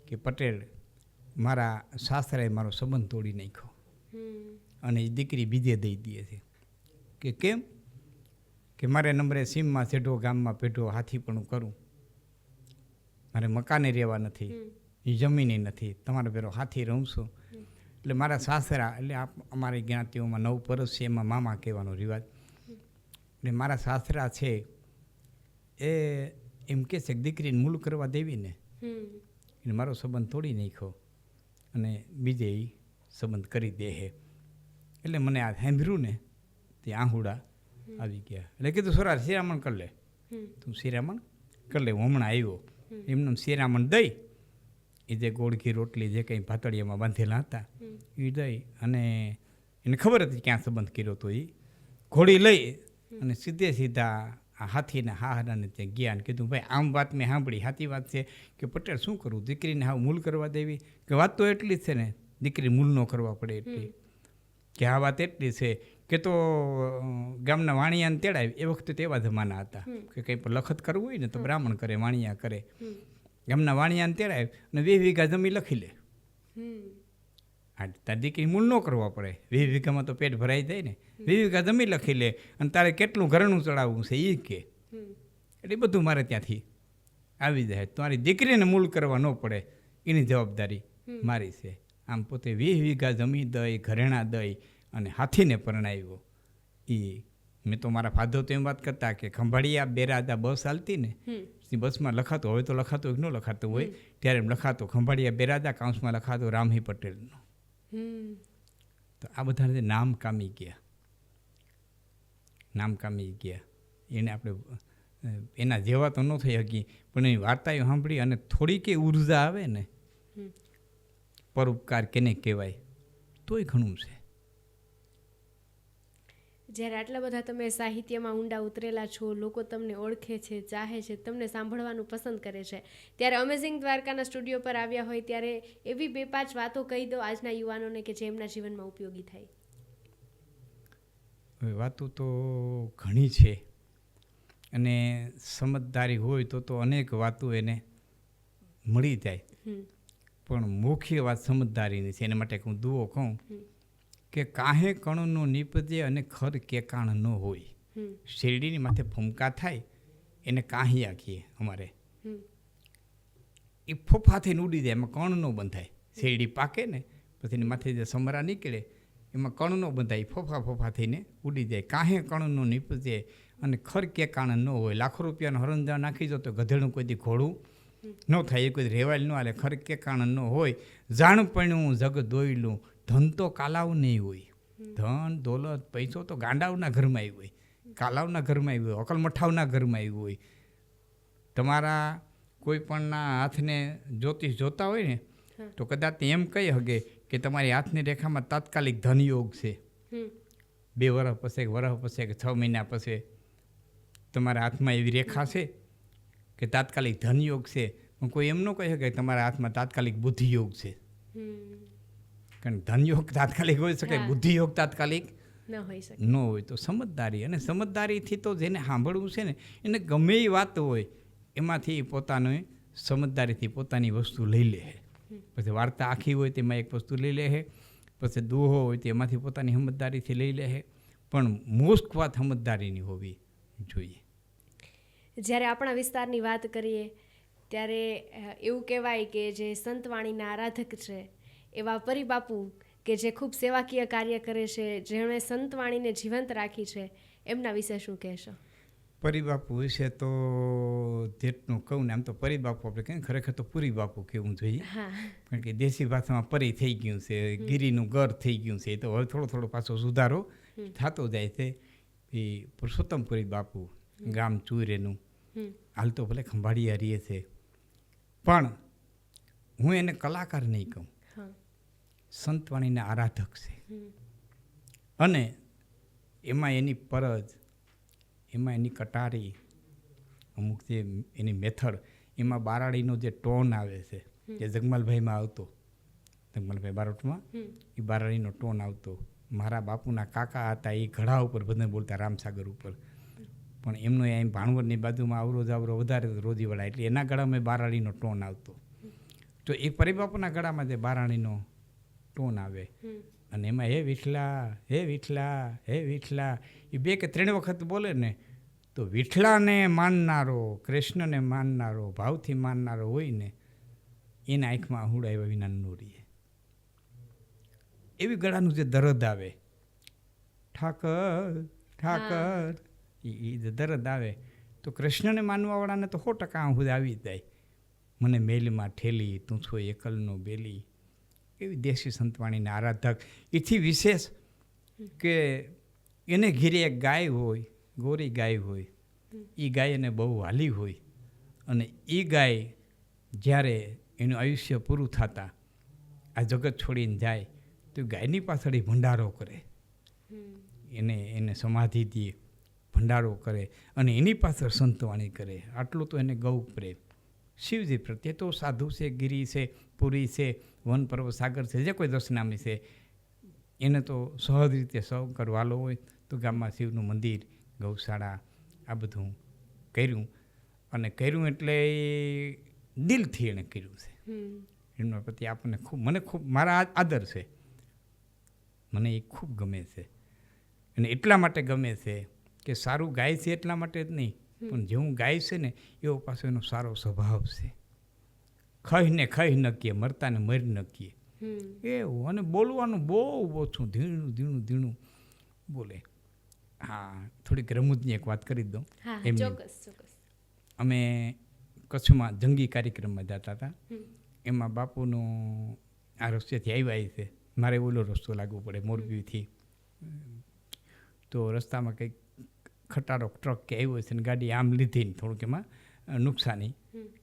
કે પટેલ, મારા સાસરાએ મારો સંબંધ તોડી નાખ્યો અને એ દીકરી બીજે દઈ દે છે. કે કેમ? કે મારે નંબરે સીમમાં છેડો ગામમાં પેઢો હાથી પણ કરું, મારે મકાને રહેવા નથી, એ જમીને નથી, તમારા ભેરો હાથી રહું છું. એટલે મારા સાસરા, એટલે અમારી જ્ઞાતિઓમાં 9 પરસ છે, એમાં મામા કહેવાનો રિવાજ. એટલે મારા સાસરા છે એ એમ કહે છે કે દીકરીને મૂલ કરવા દેવી ને, એટલે મારો સંબંધ તોડી નાખ્યો અને બીજે એ સંબંધ કરી દે છે. એટલે મને આ સાંભળ્યું ને તે આહુડા આવી ગયા. એટલે કીધું, સોરા શિરામણ કરી લે, તું શિરામણ કરી લે, હું હમણાં આવ્યો. એમને શિરામણ દઈ, એ જે ગોળઘી રોટલી જે કંઈ ભાતળિયામાં બાંધેલા હતા એ દઈ, અને એને ખબર હતી ક્યાં સંબંધ કર્યો હતો. એ ઘોડી લઈ અને સીધે સીધા આ હાથીના હાહરાને ત્યાં ગયા અને કીધું, ભાઈ આમ વાત મેં સાંભળી, સાચી વાત છે કે પટેલ શું કરું, દીકરીને હાવ મૂલ કરવા દેવી? કે વાત તો એટલી જ છે ને, દીકરી મૂલ ન કરવા પડે એટલી. કે આ વાત એટલી છે કે તો ગામના વાણિયાને તેડાય. એ વખતે તેવા જમાના હતા કે કંઈ પણ લખત કરવું હોય ને તો બ્રાહ્મણ કરે, વાણિયા કરે. ગામના વાણિયાને તેડાય અને 20 વીઘા જમીન લખી લે. હા, તારી દીકરી મૂળ ન કરવા પડે, 20 વીઘામાં તો પેટ ભરાઈ જાય ને. 20 વીઘા જમીન લખી લે અને તારે કેટલું ઘરનું ચડાવવું છે એ કે. એટલે બધું મારે ત્યાંથી આવી જાય. તમારી દીકરીને મૂળ કરવા ન પડે એની જવાબદારી મારી છે. આમ પોતે 20 વીઘા જમીન દઈ, ઘરેણા દઈ અને હાથીને પરણાવ્યો. એ મેં તો મારા ફાધર તો એમ વાત કરતા કે ખંભાળિયા બેરાદા બસ હાલતી ને એ બસમાં લખાતું, હવે તો લખાતું હોય કે ન લખાતું હોય, ત્યારે એમ લખાતું ખંભાળિયા બેરાદા, કાઉન્સમાં લખાતું રામહી પટેલનું. તો આ બધા નામ કામી ગયા. એને આપણે એના જેવા તો ન થઈ શકી, પણ એની વાર્તાઓ સાંભળી અને થોડીક ઉર્જા આવે ને, પરોપકાર કેને કહેવાય, તોય ઘણું છે. જ્યારે આટલા બધા તમે સાહિત્યમાં ઊંડા ઉતરેલા છો, લોકો તમને ઓળખે છે, ચાહે છે, તમને સાંભળવાનું પસંદ કરે છે, ત્યારે અમેઝિંગ દ્વારકાના સ્ટુડિયો પર આવ્યા હોય ત્યારે એવી 2-5 વાતો કહી દો આજના યુવાનોને કે જે એમના જીવનમાં ઉપયોગી થાય. હવે વાતો તો ઘણી છે અને સમજદારી હોય તો અનેક વાતો એને મળી જાય, પણ મુખ્ય વાત સમજદારીની છે. એના માટે હું દુઓ કહું કે કાહે કણનો નીપજે અને ખર કેકાણ ન હોય. શેરડીની માથે ફૂમકા થાય એને કાહિયા કહીએ અમારે. એ ફોફા થઈને ઉડી જાય, એમાં કણ ન બંધાય. શેરડી પાકે ને પછી એની માથે જે સમરા નીકળે એમાં કણ ન બંધાય, ફોફા થઈને ઉડી જાય. કાહે કણનો નીપજે અને ખર કેકાણ ન હોય. લાખો રૂપિયાનો હરંજા નાખી દો તો ગધેડું કોઈ દી ઘોડું ન થાય, એ કોઈ રેવાય ન હાલે. ખર કેકાણ ન હોય. જાણપણું જગ દોયલું, ધન તો કાલાવ નહીં હોય. ધન દોલત પૈસો તો ગાંડાવના ઘરમાં આવ્યું હોય, કાલાવના ઘરમાં આવ્યું હોય, અકલમઠાવના ઘરમાં આવ્યું હોય. તમારા કોઈ પણના હાથને જ્યોતિષ જોતા હોય ને તો કદાચ એમ કહી શકે કે તમારી હાથની રેખામાં તાત્કાલિક ધનયોગ છે. 2 વર્ષ પછી, વર્ષ પછી કે 6 મહિના પછી તમારા હાથમાં એવી રેખા છે કે તાત્કાલિક ધનયોગ છે. પણ કોઈ એમ ન કહી શકે તમારા હાથમાં તાત્કાલિક બુદ્ધિયોગ છે. કારણ ધનયોગ તાત્કાલિક હોઈ શકે, બુદ્ધિયોગ તાત્કાલિક ન હોય. તો સમજદારી, અને સમજદારીથી તો જેને સાંભળવું છે ને એને ગમે એ વાત હોય એમાંથી પોતાને સમજદારીથી પોતાની વસ્તુ લઈ લે. પછી વાર્તા આખી હોય તેમાં એક વસ્તુ લઈ લે, પછી દોહો હોય તેમાંથી પોતાની સમજદારીથી લઈ લે. પણ મોસ્ટ વાત સમજદારીની હોવી જોઈએ. જ્યારે આપણા વિસ્તારની વાત કરીએ ત્યારે એવું કહેવાય કે જે સંતવાણીના આરાધક છે એવા પરિબાપુ કે જે ખૂબ સેવાકીય કાર્ય કરે છે, જેમણે સંતવાણીને જીવંત રાખી છે, એમના વિશે શું કહેશો? પરિબાપુ વિશે તો જેટલું કહું ને, આમ તો પરિબાપુ આપણે કહીએ, ખરેખર તો પૂરી બાપુ કહેવું જોઈએ. કારણ કે દેશી ભાષામાં પરી થઈ ગયું છે, ગીરીનું ઘર થઈ ગયું છે. તો હવે થોડો પાછો સુધારો થતો જાય છે. એ પુરુષોત્તમપુરી બાપુ ગામ ચુરેનું હાલ તો ભલે ખંભાળિયા રહીએ છે, પણ હું એને કલાકાર નહીં કહું, સંતવાણીના આરાધક છે. અને એમાં એની પરજ, એમાં એની કટારી, અમુક જે એની મેથડ, એમાં બારાડીનો જે ટોન આવે છે જે જગમાલભાઈમાં આવતો, જગમાલભાઈ બારોટમાં એ બારાડીનો ટોન આવતો. મારા બાપુના કાકા હતા, એ ઘડા ઉપર બધા બોલતા, રામસાગર ઉપર. પણ એમનો અહીં ભાણવડની બાજુમાં આવરો જાવરો વધારે રોજીવાળા, એટલે એના ગળામાં બારાડીનો ટોન આવતો. તો એ પરિબાપુના ગળામાં જે બારાડીનો ટોન આવે અને એમાં હે વિઠલા, હે વિઠલા, હે વિઠલા, એ 2 કે 3 વખત બોલે ને તો વિઠલાને માનનારો, કૃષ્ણને માનનારો, ભાવથી માનનારો હોય ને એના આંખમાં આહુડા આવ્યા વિના ન રહીએ. એવી ગળાનું જે દરદ આવે, ઠાકર ઠાકર, એ જે દરદ આવે તો કૃષ્ણને માનવાવાળાને તો 100% આહુડ આવી જાય. મને મેલમાં ઠેલી, તું છો એકલનો બેલી. એવી દેશી સંતવાણીના આરાધક. એથી વિશેષ કે એને ઘીરે એક ગાય હોય, ગોરી ગાય હોય, એ ગાય એને બહુ વાલી હોય, અને એ ગાય જ્યારે એનું આયુષ્ય પૂરું થતાં આ જગત છોડીને જાય તો ગાયની પાછળ એ ભંડારો કરે, એને સમાધિ દે, ભંડારો કરે, અને એની પાછળ સંતવાણી કરે. આટલું તો એને ગૌ પ્રેમ. શિવજી પ્રત્યે તો સાધુ છે, ગિરી છે, પુરી છે, વન પર્વત સાગર છે, જે કોઈ દર્શનામી છે, એને તો સહજ રીતે સૌ કરવાલો હોય તો ગામમાં શિવનું મંદિર, ગૌશાળા, આ બધું કર્યું. અને કર્યું એટલે દિલથી એણે કર્યું છે. એમના પ્રત્યે આપણને મને ખૂબ મારા આદર છે. મને એ ખૂબ ગમે છે. અને એટલા માટે ગમે છે કે સારું ગાય છે એટલા માટે જ નહીં, પણ જેવું ગાય છે ને એવો પાછો એનો સારો સ્વભાવ છે. ખાઈ નકીએ, મરતાને મરી નકીએ એવું. અને બોલવાનું બહુ ઓછું, ધીણું બોલે. હા, થોડીક રમૂજની એક વાત કરી દઉં. હા, એમની. ચોક્કસ. અમે કચ્છમાં જંગી કાર્યક્રમમાં જતા હતા. હમ. એમાં બાપુનું આ રસ્તેથી આવ્યા છે, મારે ઓલો રસ્તો લાગવો પડે મોરબીથી. તો રસ્તામાં કંઈક ખટારો ટ્રક કે આવ્યો છે ને ગાડી આમ લીધી ને થોડુંક એમાં નુકસાની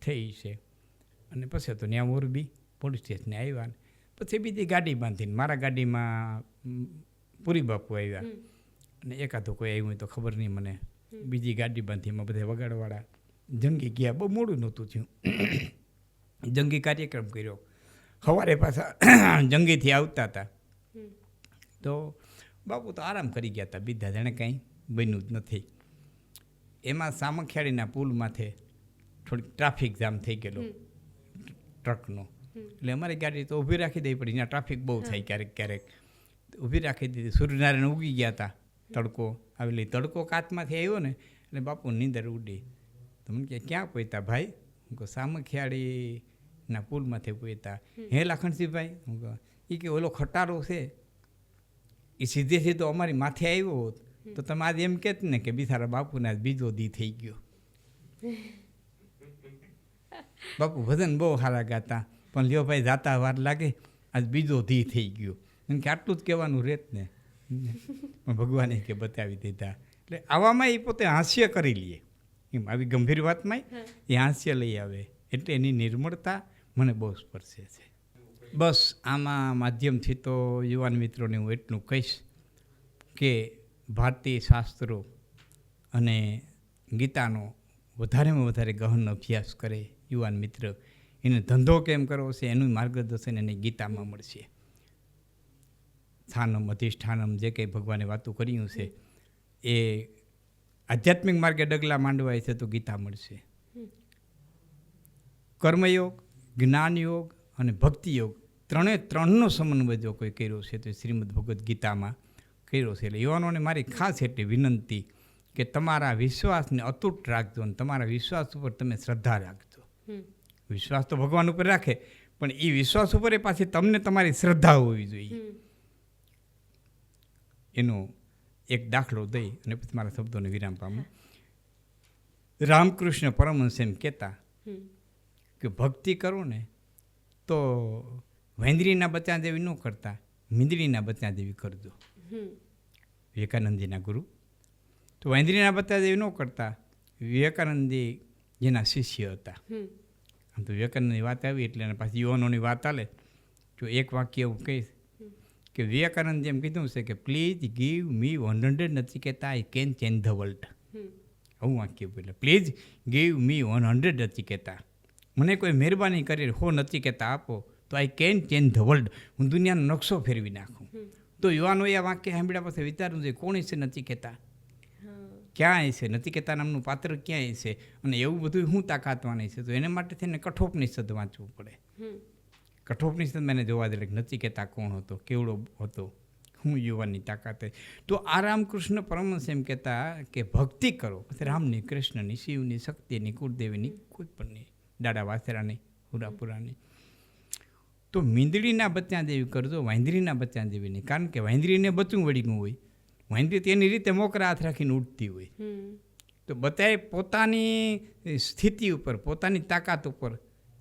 થઈ છે. અને પછી તો ત્યાં મોરબી પોલીસ સ્ટેશને આવ્યા ને પછી બીજી ગાડી બાંધીને મારા ગાડીમાં પૂરી બાપુ આવ્યા અને એકાદો કોઈ આવ્યું હોય તો ખબર નહીં મને. બીજી ગાડી બાંધી એમાં બધા વગાડવાળા જંગી ગયા. બહુ મોડું નહોતું થયું. જંગી કાર્યક્રમ કર્યો. સવારે પાછા જંગીથી આવતા હતા તો બાપુ તો આરામ કરી ગયા હતા. બીજા જાણે કાંઈ બન્યું જ નથી. એમાં સામખિયાળીના પુલ માથે થોડીક ટ્રાફિક જામ થઈ ગયેલો ટ્રકનો. એટલે અમારી ગાડી તો ઊભી રાખી દેવી પડી. ત્યાં ટ્રાફિક બહુ થાય ક્યારેક. ઊભી રાખી દીધી. સૂર્યનારાયણ ઉગી ગયા હતા. તડકો આવેલી. તડકો કાચમાંથી આવ્યો ને એટલે બાપુ નીંદર ઉડી. તો મને કહે ક્યાં પહોંચ્યા ભાઈ? હું કહું સામખિયાળીના પુલમાંથી પહોંચ્યા. હે લાખણસિંહભાઈ? હું કહું એ કે ઓલો ખટારો છે એ સીધે સીધો અમારી માથે આવ્યો હોત તો તમે આજે એમ કહેત ને કે બિચારા બાપુને આજ બીજો દી થઈ ગયો. બાપુ ભજન બહુ સારા ગાતા પણ લ્યો ભાઈ જાતા વાર લાગે આજ બીજો દી થઈ ગયો. એમ કે આટલું જ કહેવાનું રહેત ને. પણ ભગવાને કે બતાવી દીધા. એટલે આવામાં એ પોતે હાસ્ય કરી લે. એમ આવી ગંભીર વાતમાં એ હાસ્ય લઈ આવે. એટલે એની નિર્મળતા મને બહુ સ્પર્શે છે. બસ આમાં માધ્યમથી તો યુવાન મિત્રોને હું એટલું કહીશ કે ભારતીય શાસ્ત્રો અને ગીતાનો વધારેમાં વધારે ગહન અભ્યાસ કરે યુવાન મિત્ર. એને ધંધો કેમ કરવો છે એનું માર્ગદર્શન એને ગીતામાં મળશે. સ્થાનમ અધિષ્ઠાનમ જે કંઈ ભગવાને વાતો કર્યું છે એ આધ્યાત્મિક માર્ગે ડગલા માંડવાય છે તો ગીતા મળશે. કર્મયોગ, જ્ઞાનયોગ અને ભક્તિયોગ ત્રણનો સમન્વય જો કોઈ કર્યો છે તો શ્રીમદ ભગવદ્ ગીતામાં કર્યો છે. એટલે યુવાનોને મારી ખાસ એટલી વિનંતી કે તમારા વિશ્વાસને અતૂટ રાખજો અને તમારા વિશ્વાસ ઉપર તમે શ્રદ્ધા રાખજો. વિશ્વાસ તો ભગવાન ઉપર રાખે પણ એ વિશ્વાસ ઉપર એ પાછી તમને તમારી શ્રદ્ધા હોવી જોઈએ. એનો એક દાખલો દઈ અને પછી મારા શબ્દોને વિરામ પામું. રામકૃષ્ણ પરમહંસ એમ કહેતા કે ભક્તિ કરો ને તો વેંદરીના બચ્ચા જેવી ન કરતા, મીંદડીના બચ્ચા જેવી કરજો. વિવેકાનંદજીના ગુરુ. તો વેંદરીના બચ્ચા જેવી ન કરતા. વિવેકાનંદજી જેના શિષ્ય હતા. આમ તો વિવેકાનંદની વાત આવી એટલે અને પાછી યુવાનોની વાત આલે તો એક વાક્ય એવું કહીશ કે વિવેકાનંદ એમ કીધું છે કે પ્લીઝ ગીવ મી 100 નથી કહેતા I can change the world. આવું વાક્ય બોલે. પ્લીઝ ગીવ મી 100 નથી કહેતા. મને કોઈ મહેરબાની કરી 100 નથી કહેતા આપો તો I can change the world. હું દુનિયાનો નકશો ફેરવી નાખું. તો યુવાનોએ આ વાક્ય સાંભળ્યા પછી વિચારવું છે કોણ છે નથી કહેતા? ક્યાં છે નથી કહેતા નામનું પાત્ર ક્યાંય છે અને એવું બધું શું તાકાતવાની છે? તો એને માટે થઈને કઠોપનિષદ વાંચવું પડે. કઠોપનિષદમાં એને જોવા દે કે નથી કહેતા કોણ હતો, કેવડો હતો, શું યુવાનની તાકાત. તો આ રામકૃષ્ણ પરમહંસ એમ કહેતા કે ભક્તિ કરો પછી રામની, કૃષ્ણની, શિવની, શક્તિની, કુળદેવીની, કોઈ પણ નહીં, દાડા વાસરાની, હુરાપુરાની. તો મીંદડીના બચ્ચા જેવી કરજો, વાંદરીના બચ્ચા જેવી નહીં. કારણ કે વાંદરીને બચ્ચું વળીનું હોય. વાંદરી તેની રીતે મોકરા હાથ રાખીને ઉઠતી હોય. તો બધાએ પોતાની સ્થિતિ ઉપર, પોતાની તાકાત ઉપર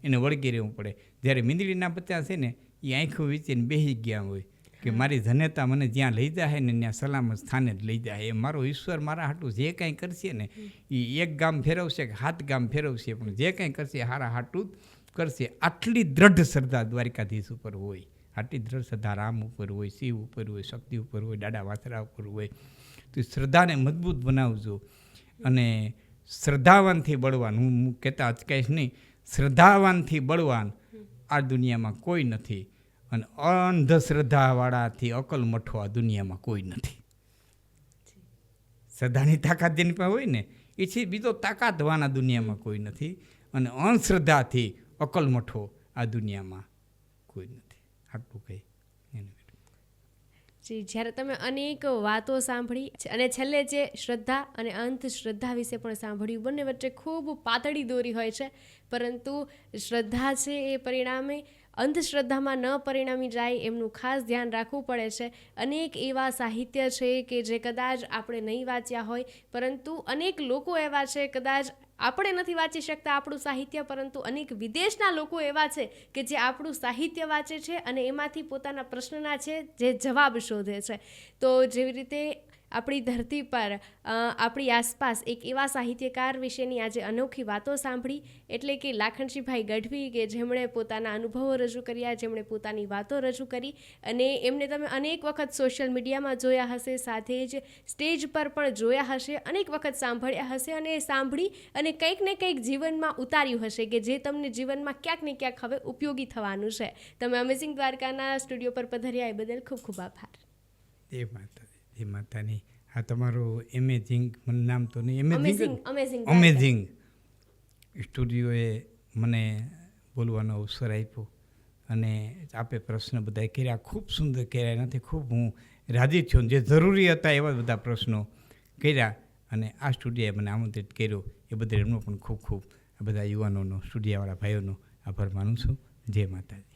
એને વળગી રહેવું પડે. જ્યારે મીંદડીના બચ્ચા છે ને એ આંખો વીંચીને બેસી ગયા હોય કે મારી જનેતા મને જ્યાં લઈ જાય ને ત્યાં સલામત સ્થાને જ લઈ જાય. એ મારો ઈશ્વર મારા હાટું જે કાંઈ કરશે ને એ 1 ગામ ફેરવશે કે 7 ગામ ફેરવશે પણ જે કાંઈ કરશે હારા હાટું જ કરશે. આટલી દ્રઢ શ્રદ્ધા દ્વારિકાધીશ ઉપર હોય. આટલી દ્રઢ શ્રદ્ધા રામ ઉપર હોય, શિવ ઉપર હોય, શક્તિ ઉપર હોય, દાડા વાસરા ઉપર હોય. તો શ્રદ્ધાને મજબૂત બનાવજો અને શ્રદ્ધાવાનથી બળવાન. હું કહેતા અચકાઈશ નહીં. શ્રદ્ધાવાનથી બળવાન આ દુનિયામાં કોઈ નથી અને અંધશ્રદ્ધાવાળાથી અકલ મઠો આ દુનિયામાં કોઈ નથી. શ્રદ્ધાની તાકાત જેની પાસે હોય ને એ છે બીજો તાકાતવાન આ દુનિયામાં કોઈ નથી અને અંધશ્રદ્ધાથી અકલ મઠો આ દુનિયામાં કોઈ નથી. આટલું કહી જી, જ્યારે તમે અનેક વાતો સાંભળી અને છેલ્લે જે શ્રદ્ધા અને અંધશ્રદ્ધા વિશે પણ સાંભળ્યું, બંને વચ્ચે ખૂબ પાતળી દોરી હોય છે પરંતુ શ્રદ્ધા છે એ પરિણામે અંધશ્રદ્ધામાં ન પરિણમી જાય એમનું ખાસ ધ્યાન રાખવું પડે છે. અનેક એવા સાહિત્ય છે કે જે કદાચ આપણે નહીં વાંચ્યા હોય, પરંતુ અનેક લોકો એવા છે, કદાચ આપણે નથી વાંચી શકતા આપણું સાહિત્ય, પરંતુ અનેક વિદેશના લોકો એવા છે કે જે આપણું સાહિત્ય વાંચે છે અને એમાંથી પોતાના પ્રશ્નના છે જે જવાબ શોધે છે. તો જેવી રીતે આપણી ધરતી પર આપણી આસપાસ એક એવા સાહિત્યકાર વિશેની આજે અનોખી વાતો સાંભળી, એટલે કે લાખણજીભાઈ ગઢવી, કે જેમણે પોતાના અનુભવો રજૂ કર્યા, જેમણે પોતાની વાતો રજૂ કરી, અને એમને તમે અનેક વખત સોશિયલ મીડિયામાં જોયા હશે, સાથે જ સ્ટેજ પર પણ જોયા હશે, અનેક વખત સાંભળ્યા હશે, અને સાંભળી અને કંઈક ને કંઈક જીવનમાં ઉતાર્યું હશે કે જે તમને જીવનમાં ક્યાંક ને ક્યાંક હવે ઉપયોગી થવાનું છે. તમે અમેઝિંગ દ્વારકાના સ્ટુડિયો પર પધાર્યા એ બદલ ખૂબ ખૂબ આભાર. એ માતાની આ તમારું એમેઝિંગ, મને નામ તો નહીં, અમેઝિંગ સ્ટુડિયોએ મને બોલવાનો અવસર આપ્યો અને આપે પ્રશ્ન બધા કર્યા, ખૂબ સુંદર કર્યા. એનાથી ખૂબ હું રાજી છું. જે જરૂરી હતા એવા બધા પ્રશ્નો કર્યા અને આ સ્ટુડિયોએ મને આમંત્રિત કર્યો એ બદલ એમનો પણ ખૂબ ખૂબ આ બધા યુવાનોનો, સ્ટુડિયાવાળા ભાઈઓનો આભાર માનું છું. જય માતાજી.